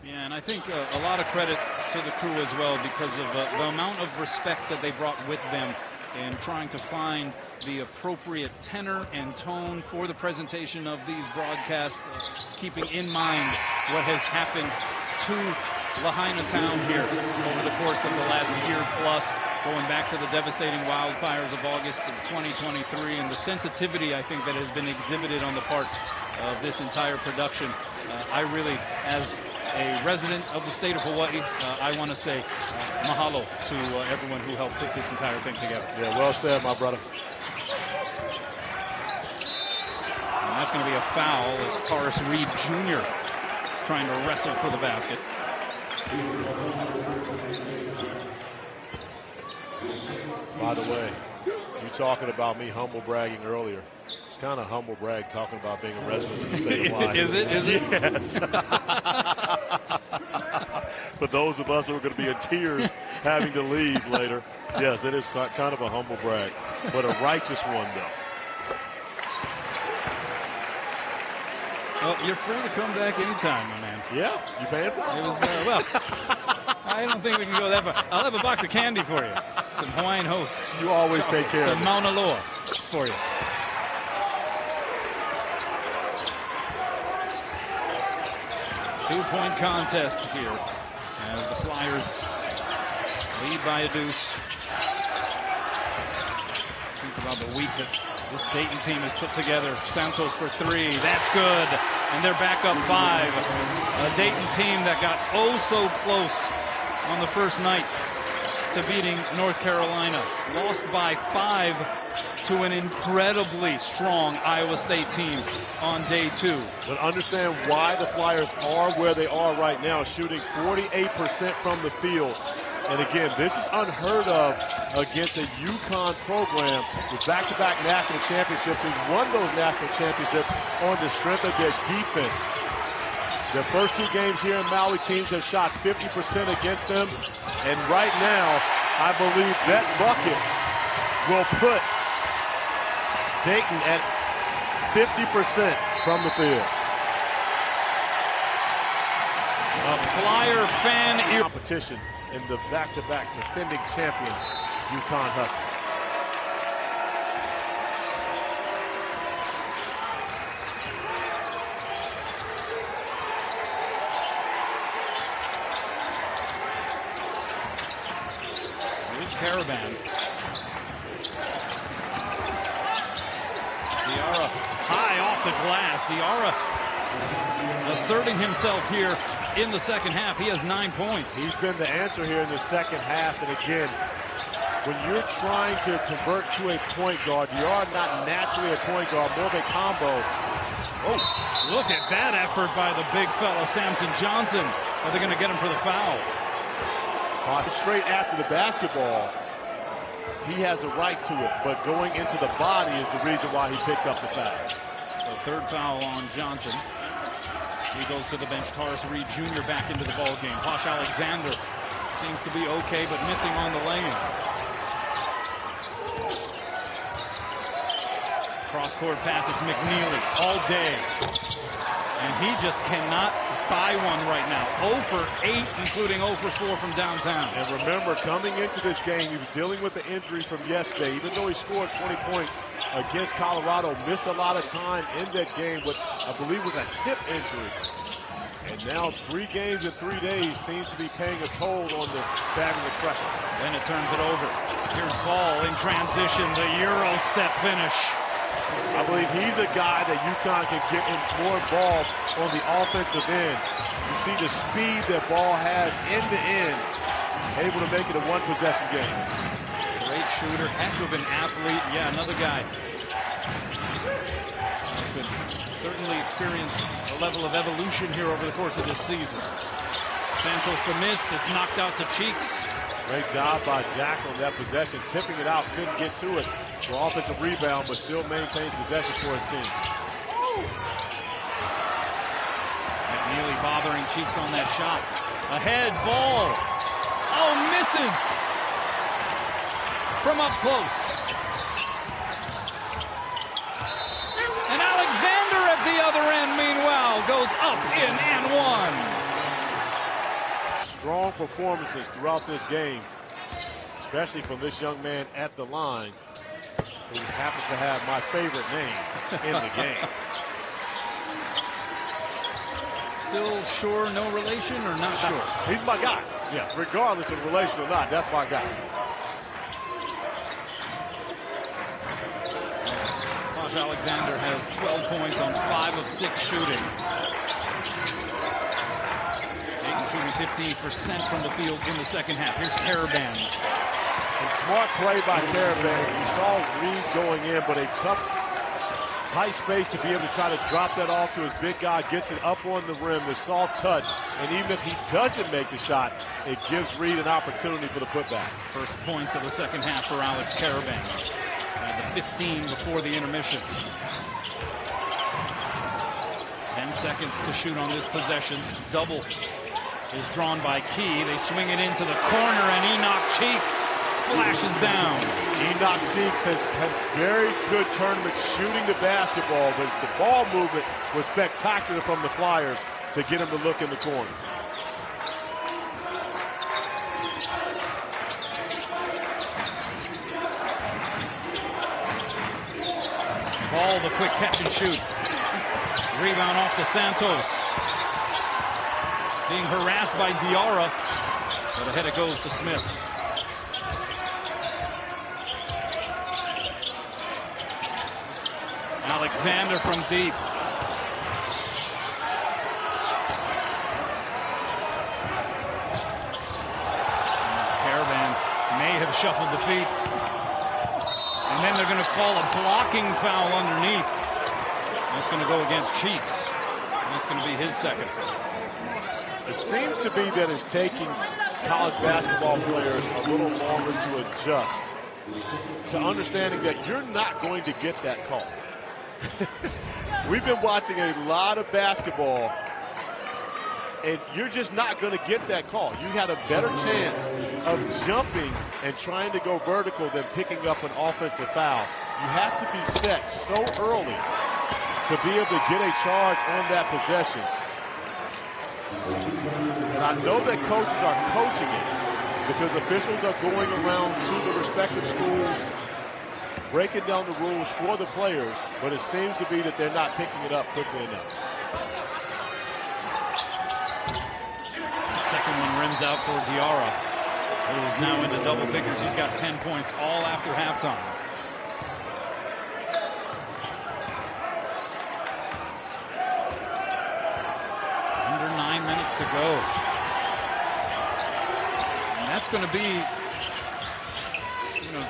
Yeah, and I think a lot of credit to the crew as well because of the amount of respect that they brought with them in trying to find the appropriate tenor and tone for the presentation of these broadcasts, keeping in mind what has happened to Lahaina town here over the course of the last year plus, going back to the devastating wildfires of August of 2023, and the sensitivity, I think, that has been exhibited on the part of this entire production. I really, as a resident of the state of Hawaii, I want to say mahalo to everyone who helped put this entire thing together. Yeah, well said, my brother. And that's going to be a foul as Taurus Reed Jr. is trying to wrestle for the basket. By the way, you talking about me humble bragging earlier. It's kind of humble brag talking about being a resident of the state of Hawaii. Is it? Is it? Yes. For those of us who are going to be in tears having to leave later, yes, it is kind of a humble brag, but a righteous one, though. Well, you're free to come back anytime, my man. Yeah, you paying for it? It was, well, I don't think we can go that far. I'll have a box of candy for you. Some Hawaiian hosts. You always take care of some it. Mauna Loa for you. Two-point contest here as the Flyers lead by a deuce. Think about the week that this Dayton team has put together. Santos for three. That's good. And they're back up 5. A Dayton team that got oh so close on the first night to beating North Carolina. Lost by 5 to an incredibly strong Iowa State team on day 2. But understand why the Flyers are where they are right now, shooting 48% from the field. And again, this is unheard of against a UConn program with back-to-back national championships, who's won those national championships on the strength of their defense. Their first 2 games here in Maui, teams have shot 50% against them. And right now, I believe that bucket will put Dayton at 50% from the field. A Flyer fan Competition in the back-to-back defending champion UConn Huskies. Here's Karaban. Diarra high off the glass. Diarra asserting himself here in the second half. He has 9 points. He's been the answer here in the second half. And again, when you're trying to convert to a point guard, you are not naturally a point guard, more of a combo. Oh, look at that effort by the big fella, Samson Johnson. Are they going to get him for the foul? Straight after the basketball, he has a right to it, but going into the body is the reason why he picked up the foul. So 3rd foul on Johnson. He goes to the bench. Taurus Reed Jr. back into the ball game. Posh Alexander seems to be okay, but missing on the lane. Cross-court pass. It's McNeely all day. And he just cannot buy one right now. 0 for 8, including 0 for 4 from downtown. And remember, coming into this game, he was dealing with the injury from yesterday. Even though he scored 20 points against Colorado, missed a lot of time in that game with, I believe, was a hip injury. And now 3 games in 3 days seems to be paying a toll on the fabulous freshman. Then it turns it over. Here's Ball in transition, the Euro step finish. I believe he's a guy that UConn can get more involved on the offensive end. You see the speed that Ball has end to end, able to make it a 1-possession game. Great shooter, heck of an athlete. Yeah, another guy could certainly experience a level of evolution here over the course of this season. Santos the miss, it's knocked out to Cheeks. Great job by Jack on that possession, tipping it out, couldn't get to it. For offensive rebound, but still maintains possession for his team. McNeely bothering Cheeks on that shot. Ahead, Ball. Oh, misses from up close. And Alexander at the other end, meanwhile, goes up, in, and one. Strong performances throughout this game, especially from this young man at the line, who happens to have my favorite name in the game. Still sure no relation or not sure? He's my guy. Yeah, regardless of relation or not, that's my guy. Posh Alexander has 12 points on 5 of 6 shooting. shooting 15% from the field in the second half. Here's Karaban. And smart play by Karaban. You saw Reed going in, but a tough, tight space to be able to try to drop that off to his big guy. Gets it up on the rim, the soft touch. And even if he doesn't make the shot, it gives Reed an opportunity for the putback. First points of the second half for Alex Karaban. And the 15 before the intermission. 10 seconds to shoot on this possession. Double is drawn by Key. They swing it into the corner, and Enoch Cheeks splashes down. Enoch Cheeks has had very good tournament shooting the basketball, but the ball movement was spectacular from the Flyers to get him to look in the corner. Ball, the quick catch and shoot. Rebound off to Santos. Being harassed by Diarra, but ahead it goes to Smith. Alexander from deep. Karaban may have shuffled the feet. And then they're going to call a blocking foul underneath. That's going to go against Cheeks. That's going to be his second. It seems to be that it's taking college basketball players a little longer to adjust to understanding that you're not going to get that call. We've been watching a lot of basketball, and you're just not going to get that call. You had a better chance of jumping and trying to go vertical than picking up an offensive foul. You have to be set so early to be able to get a charge on that possession. And I know that coaches are coaching it because officials are going around to the respective schools, breaking down the rules for the players, but it seems to be that they're not picking it up quickly enough. Second one rims out for Diarra, who is now into double figures. He's got 10 points all after halftime. Under 9 minutes to go. And that's going to be,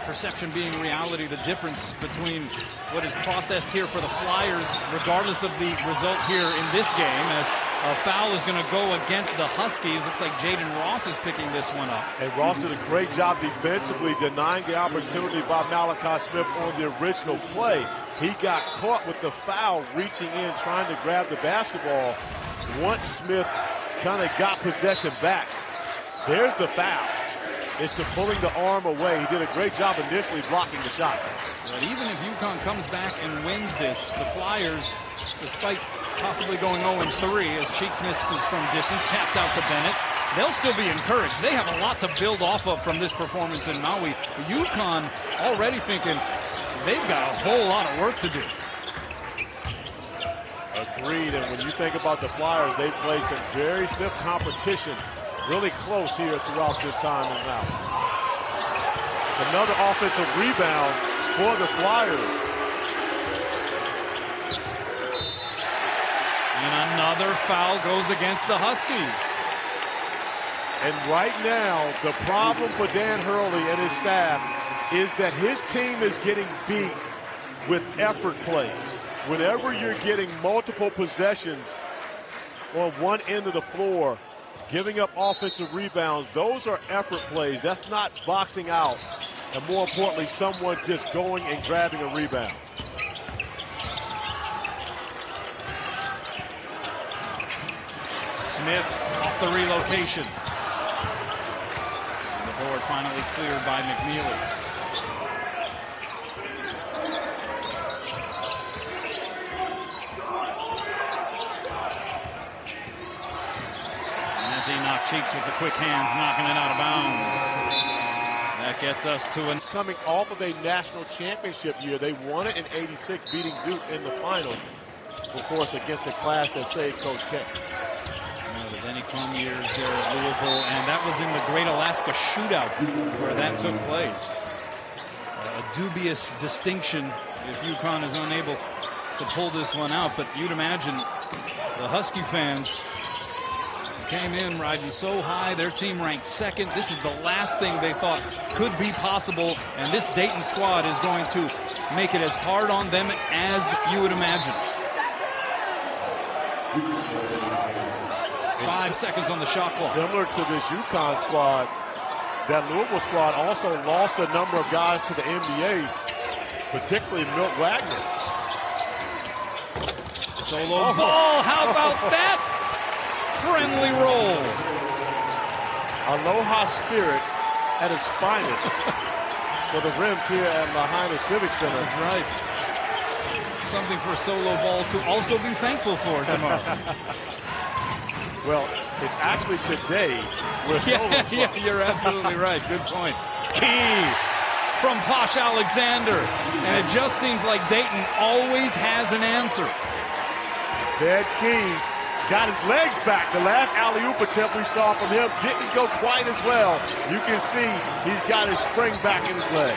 perception being reality, the difference between what is processed here for the Flyers, regardless of the result here in this game, as a foul is going to go against the Huskies. Looks like Jaden Ross is picking this one up. And Ross did a great job defensively denying the opportunity by Malachi Smith on the original play. He got caught with the foul, reaching in, trying to grab the basketball. Once Smith kind of got possession back, there's the foul. It's the pulling the arm away. He did a great job initially blocking the shot. But even if UConn comes back and wins this, the Flyers, despite possibly going 0-3 as Cheeks misses from distance, tapped out to Bennett, they'll still be encouraged. They have a lot to build off of from this performance in Maui. UConn already thinking they've got a whole lot of work to do. Agreed, and when you think about the Flyers, they've played some very stiff competition, really close here throughout this time in Maui. Another offensive rebound for the Flyers. And another foul goes against the Huskies. And right now, the problem for Dan Hurley and his staff is that his team is getting beat with effort plays. Whenever you're getting multiple possessions on one end of the floor, giving up offensive rebounds, those are effort plays. That's not boxing out. And more importantly, someone just going and grabbing a rebound. Smith off the relocation. And the board finally cleared by McNeely. Enoch Cheeks with the quick hands, knocking it out of bounds. That gets us to It's coming off of a national championship year. They won it in '86, beating Duke in the final, of course, against the class that saved Coach K. The Denny Klum years there at Louisville, and that was in the Great Alaska Shootout where that took place. A dubious distinction if UConn is unable to pull this one out, but you'd imagine the Husky fans Came in riding so high. Their team ranked second. This is the last thing they thought could be possible. And this Dayton squad is going to make it as hard on them as you would imagine. 5 seconds on the shot clock. Similar to this UConn squad, that Louisville squad also lost a number of guys to the NBA, particularly Milt Wagner. Solo ball. How about that? Friendly roll. Aloha spirit at its finest for the rims here at Lahaina Civic Center. That's right. Something for Solo Ball to also be thankful for tomorrow. Well, it's actually today where Solo's yeah, you're absolutely right. Good point. Key from Posh Alexander. And it just seems like Dayton always has an answer. Zed Key got his legs back. The last alley-oop attempt we saw from him didn't go quite as well. You can see he's got his spring back in his leg.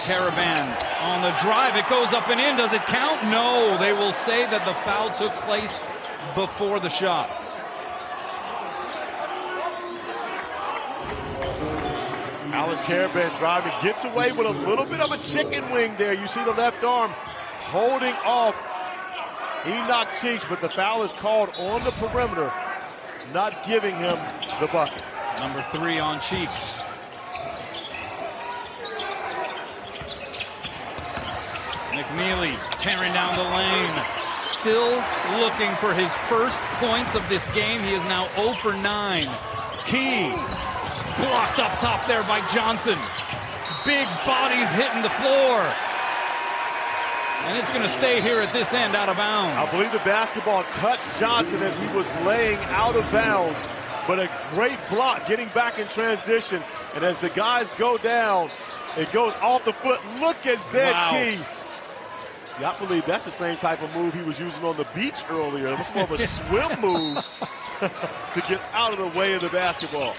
Karaban on the drive. It goes up and in. Does it count? No. They will say that the foul took place before the shot. Alex Karaban driving, gets away with a little bit of a chicken wing there. You see the left arm holding off Enoch Cheeks, but the foul is called on the perimeter, not giving him the bucket. Number 3 on Cheeks. McNeely tearing down the lane. Still looking for his first points of this game. He is now 0 for 9. Key blocked up top there by Johnson. Big bodies hitting the floor. And it's going to stay here at this end, out of bounds. I believe the basketball touched Johnson as he was laying out of bounds. But a great block getting back in transition. And as the guys go down, it goes off the foot. Look at Zed Key. Yeah, I believe that's the same type of move he was using on the beach earlier. It was more of a swim move to get out of the way of the basketball.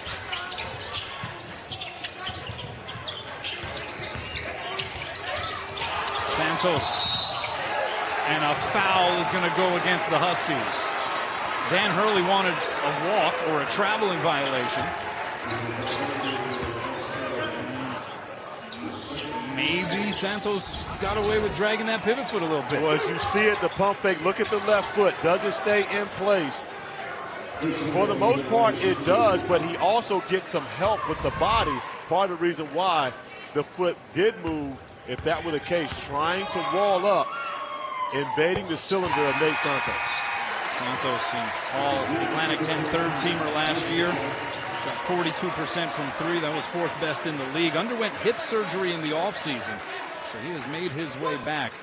Santos. And a foul is going to go against the Huskies. Dan Hurley wanted a walk or a traveling violation. Maybe Santos got away with dragging that pivot foot a little bit. Well, as you see it, the pump fake, look at the left foot. Does it stay in place? For the most part, it does, but he also gets some help with the body. Part of the reason why the foot did move, if that were the case, trying to wall up, invading the cylinder of Nate Santos. Santos, an All-Atlantic 10 third-teamer last year. Got 42% from 3. That was 4th best in the league. Underwent hip surgery in the offseason, so he has made his way back.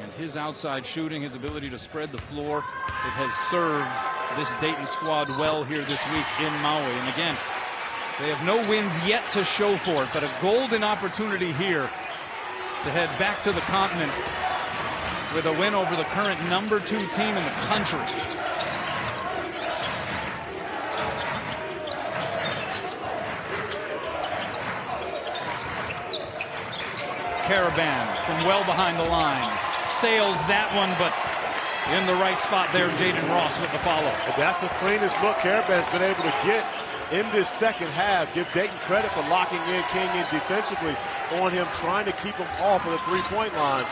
And his outside shooting, his ability to spread the floor, it has served this Dayton squad well here this week in Maui. And again, they have no wins yet to show for it, but a golden opportunity here to head back to the continent with a win over the current number 2 team in the country. Karaban from well behind the line. Sails that one, but in the right spot there, Jaden Ross with the follow. But that's the cleanest look Karaban's been able to get in this second half. Give Dayton credit for locking in King in defensively on him, trying to keep him off of the three-point line.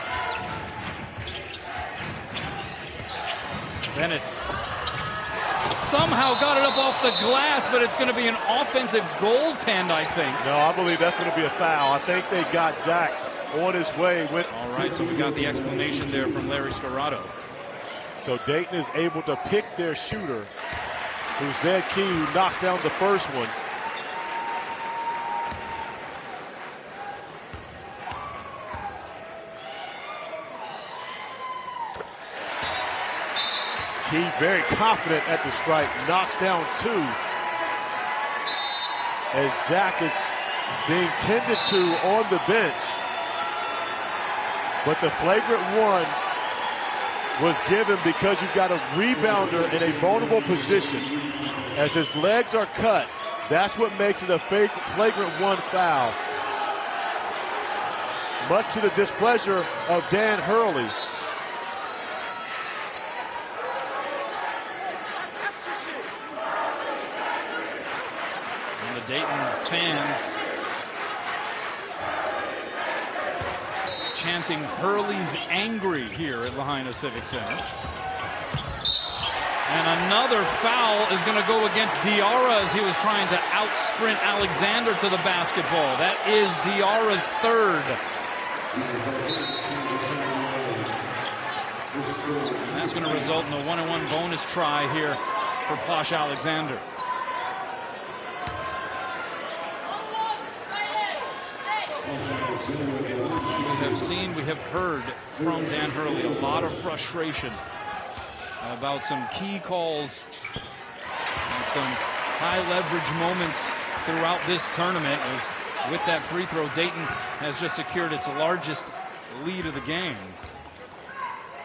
Bennett somehow got it up off the glass, but it's going to be an offensive goaltend, I think. No, I believe that's going to be a foul. I think they got Jack on his way. All right, so we got the explanation there from Larry Scarrato. So Dayton is able to pick their shooter, who's Zed Key, who knocks down the first one. Key very confident at the strike, knocks down 2. As Jack is being tended to on the bench. But the flagrant one was given because you've got a rebounder in a vulnerable position. As his legs are cut, that's what makes it a flagrant one foul. Much to the displeasure of Dan Hurley. the Dayton fans chanting Hurley's angry here at Lahaina Civic Center. And another foul is going to go against Diarra as he was trying to out-sprint Alexander to the basketball. That is Diarra's third. And that's going to result in a 1-on-1 bonus try here for Posh Alexander. We have heard from Dan Hurley a lot of frustration about some key calls and some high leverage moments throughout this tournament. As with that free throw, Dayton has just secured its largest lead of the game.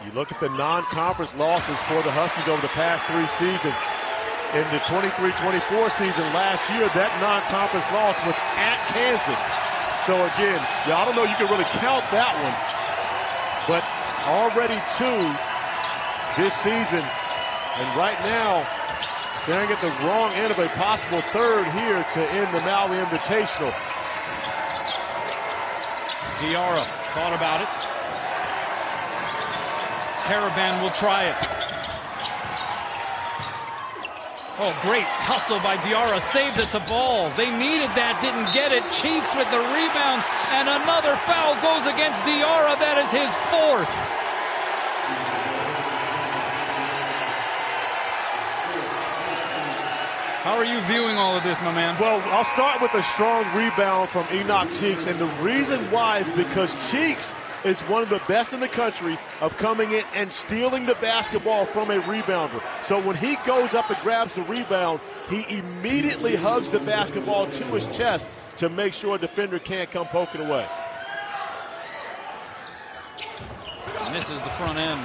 You look at the non-conference losses for the Huskies over the past 3 seasons. In the 23-24 season last year, that non-conference loss was at Kansas. So again, I don't know you can really count that one, but already 2 this season, and right now staring at the wrong end of a possible third here to end the Maui Invitational. Diarra thought about it. Karaban will try it. Oh, great hustle by Diarra. Saves it to Ball. They needed that, didn't get it. Cheeks with the rebound, and another foul goes against Diarra. That is his 4th. How are you viewing all of this, my man? Well, I'll start with a strong rebound from Enoch Cheeks, and the reason why is because Cheeks is one of the best in the country of coming in and stealing the basketball from a rebounder. So when he goes up and grabs the rebound, he immediately hugs the basketball to his chest to make sure a defender can't come poking away. Misses the front end.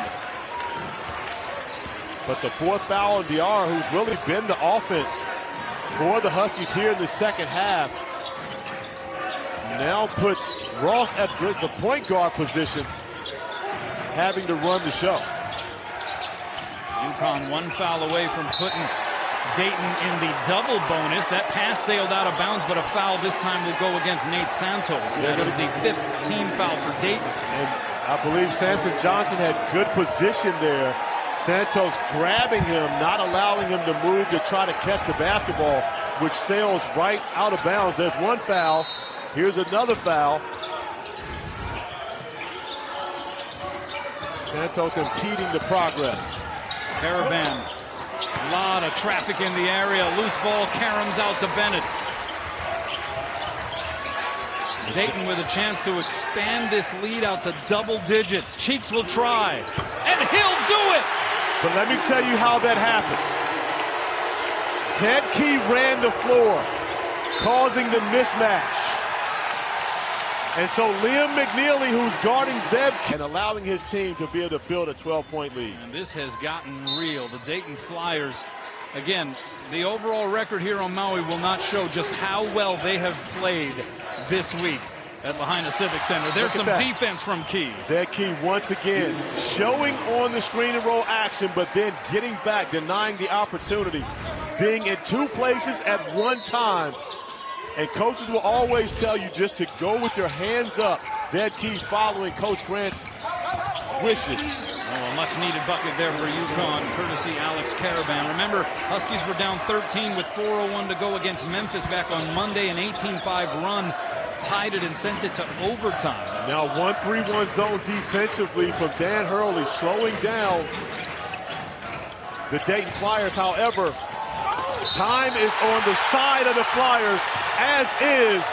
But the 4th foul on Diarra, who's really been the offense for the Huskies here in the second half, now puts Ross at the point guard position, having to run the show. UConn 1 foul away from putting Dayton in the double bonus. That pass sailed out of bounds, but a foul this time will go against Nate Santos. That is the 5th team foul for Dayton. And I believe Samson Johnson had good position there. Santos grabbing him, not allowing him to move to try to catch the basketball, which sails right out of bounds. There's 1 foul. Here's another foul. Santos impeding the progress. Karaban, a lot of traffic in the area. Loose ball, Karams out to Bennett. Dayton with a chance to expand this lead out to double digits. Cheeks will try, and he'll do it! But let me tell you how that happened. Zed Key ran the floor, causing the mismatch. And so Liam McNeely, who's guarding Zed, and allowing his team to be able to build a 12-point lead. And this has gotten real. The Dayton Flyers, again, the overall record here on Maui will not show just how well they have played this week at Lahaina Civic Center. There's some defense from Key. Zed Key once again showing on the screen and roll action, but then getting back, denying the opportunity, being in 2 places at one time. And coaches will always tell you just to go with your hands up. Zed Key following Coach Grant's wishes. Oh, a much-needed bucket there for UConn, courtesy Alex Karaban. Remember, Huskies were down 13 with 4:01 to go against Memphis back on Monday. An 18-5 run tied it and sent it to overtime. Now 1-3-1 zone defensively from Dan Hurley, slowing down the Dayton Flyers. However, time is on the side of the Flyers, as is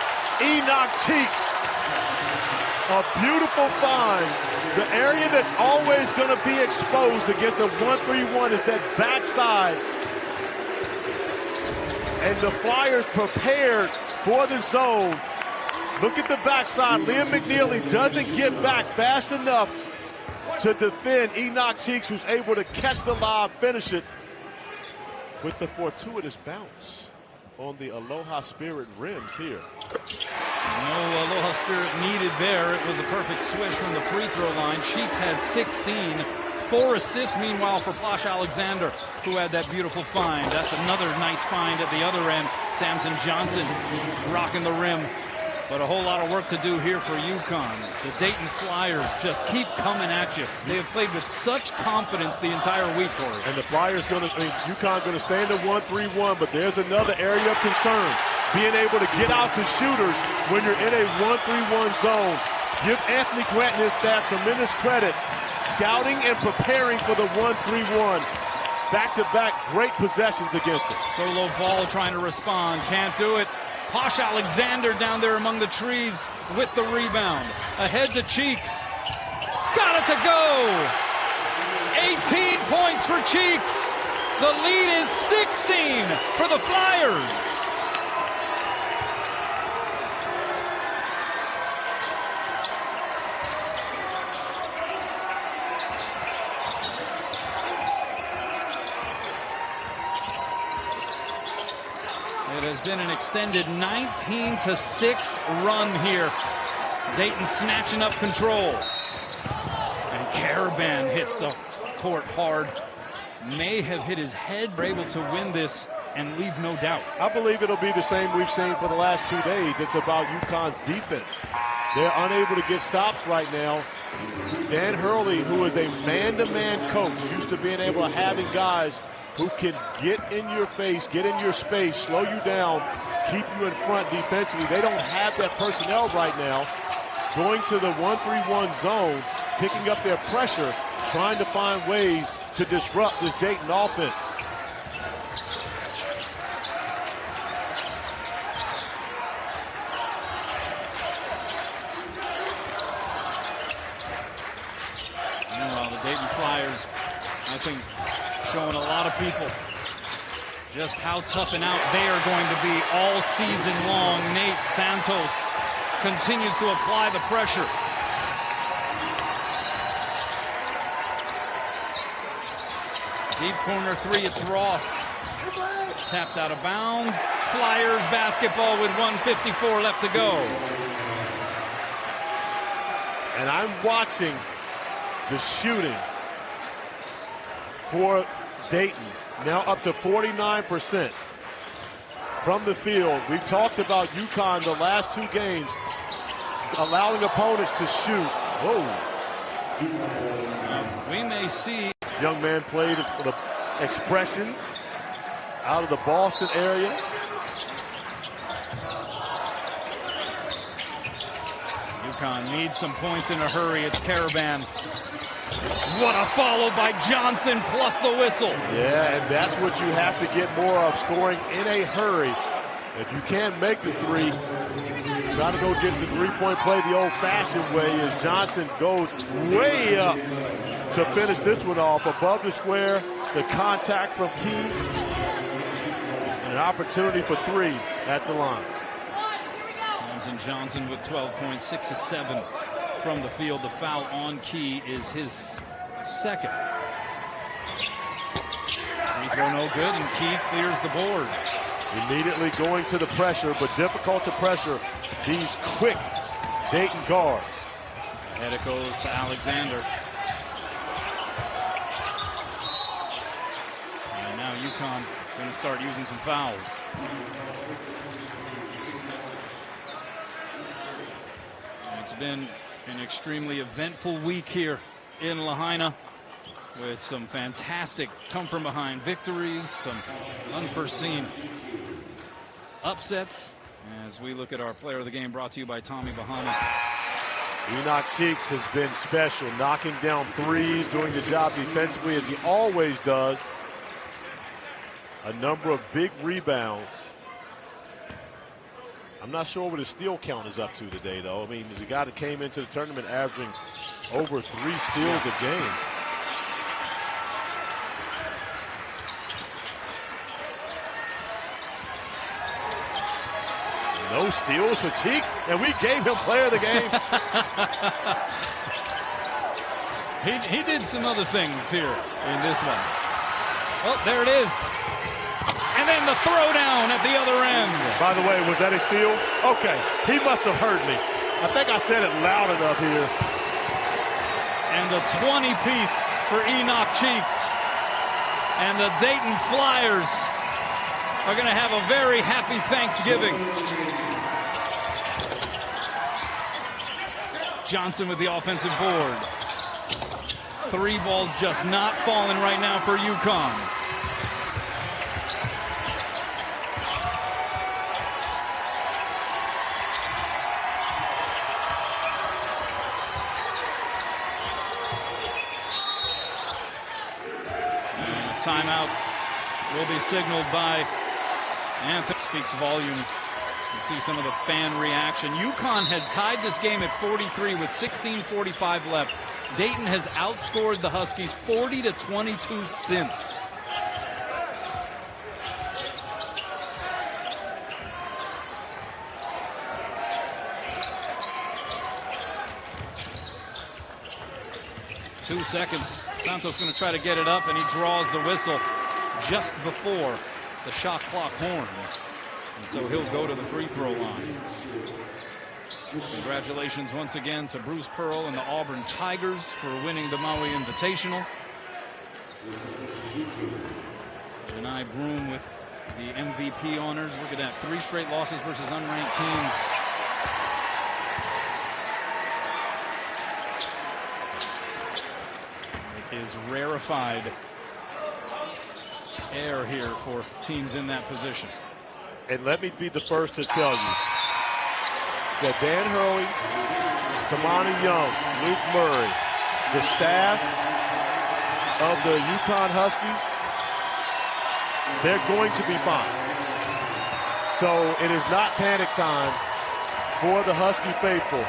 Enoch Cheeks. A beautiful find. The area that's always going to be exposed against a 1-3-1 is that backside. And the Flyers prepared for the zone. Look at the backside. Liam McNeely doesn't get back fast enough to defend Enoch Cheeks, who's able to catch the lob, finish it with the fortuitous bounce on the Aloha Spirit rims here. No Aloha Spirit needed there. It was a perfect switch from the free throw line. Cheeks has 16. 4 assists, meanwhile, for Posh Alexander, who had that beautiful find. That's another nice find at the other end. Samson Johnson rocking the rim. But a whole lot of work to do here for UConn. The Dayton Flyers just keep coming at you. They have played with such confidence the entire week, Corey. And the Flyers UConn going to stay in the 1-3-1, but there's another area of concern. Being able to get out to shooters when you're in a 1-3-1 zone. Give Anthony Grant and his staff tremendous credit. Scouting and preparing for the 1-3-1. Back-to-back great possessions against it. Solo ball trying to respond. Can't do it. Posh Alexander down there among the trees with the rebound. Ahead to Cheeks. Got it to go. 18 points for Cheeks. The lead is 16 for the Flyers. It has been an extended 19-6 run here. Dayton snatching up control. And Karaban hits the court hard. May have hit his head. We're able to win this and leave no doubt. I believe it'll be the same we've seen for the last 2 days. It's about UConn's defense. They're unable to get stops right now. Dan Hurley, who is a man-to-man coach, used to being able to having guys who can get in your face, get in your space, slow you down, keep you in front defensively. They don't have that personnel right now. Going to the 1-3-1 zone, picking up their pressure, trying to find ways to disrupt this Dayton offense. Meanwhile, the Dayton Flyers, I think, showing a lot of people just how tough and out they are going to be all season long. Nate Santos continues to apply the pressure. Deep corner three, it's Ross. Tapped out of bounds. Flyers basketball with 1:54 left to go. And I'm watching the shooting for Dayton, now up to 49% from the field. We've talked about UConn the last 2 games, allowing opponents to shoot. Whoa. We may see. Young man played for the Expressions out of the Boston area. UConn needs some points in a hurry. It's Karaban. What a follow by Johnson plus the whistle. Yeah, and that's what you have to get more of, scoring in a hurry. If you can't make the three, try to go get the three-point play the old-fashioned way as Johnson goes way up to finish this one off. Above the square, the contact from Key, and an opportunity for 3 at the line. Samson Johnson with 12 points, 6 of 7 from the field. The foul on Key is his second. Free throw no good, and Key clears the board. Immediately going to the pressure, but difficult to pressure these quick Dayton guards. And it goes to Alexander. And now UConn going to start using some fouls. It's been an extremely eventful week here in Lahaina, with some fantastic come-from-behind victories, some unforeseen upsets. As we look at our player of the game, brought to you by Tommy Bahama. Enoch Cheeks has been special, knocking down threes, doing the job defensively as he always does. A number of big rebounds. I'm not sure what his steal count is up to today, though. I mean, he's a guy that came into the tournament averaging over 3 steals a game. No steals for Cheeks, and we gave him player of the game. He did some other things here in this one. Oh, there it is. And then the throwdown at the other end. By the way, was that a steal? Okay, he must have heard me. I think I said it loud enough here. And a 20-piece for Enoch Cheeks. And the Dayton Flyers are going to have a very happy Thanksgiving. Johnson with the offensive board. 3 balls just not falling right now for UConn. And a timeout will be signaled by Anthony. Speaks volumes. You see some of the fan reaction. UConn had tied this game at 43 with 16:45 left. Dayton has outscored the Huskies 40-22 since. Two seconds. Santos going to try to get it up, and he draws the whistle just before the shot clock horn. And so he'll go to the free throw line. Congratulations once again to Bruce Pearl and the Auburn Tigers for winning the Maui Invitational. And I Broom with the MVP honors. Look at that, 3 straight losses versus unranked teams. It is rarefied air here for teams in that position. And let me be the first to tell you that Dan Hurley, Kamani Young, Luke Murray, the staff of the UConn Huskies, they're going to be fine. So it is not panic time for the Husky faithful.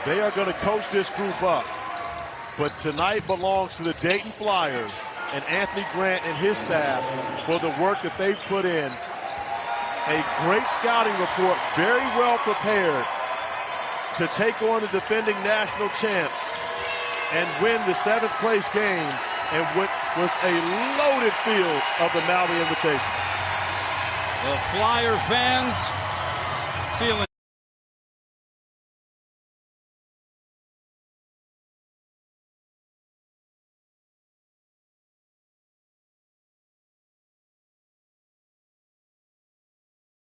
They are going to coach this group up. But tonight belongs to the Dayton Flyers and Anthony Grant and his staff for the work that they've put in. A great scouting report, very well prepared to take on the defending national champs and win the 7th place game in what was a loaded field of the Maui Invitational. The Flyer fans feeling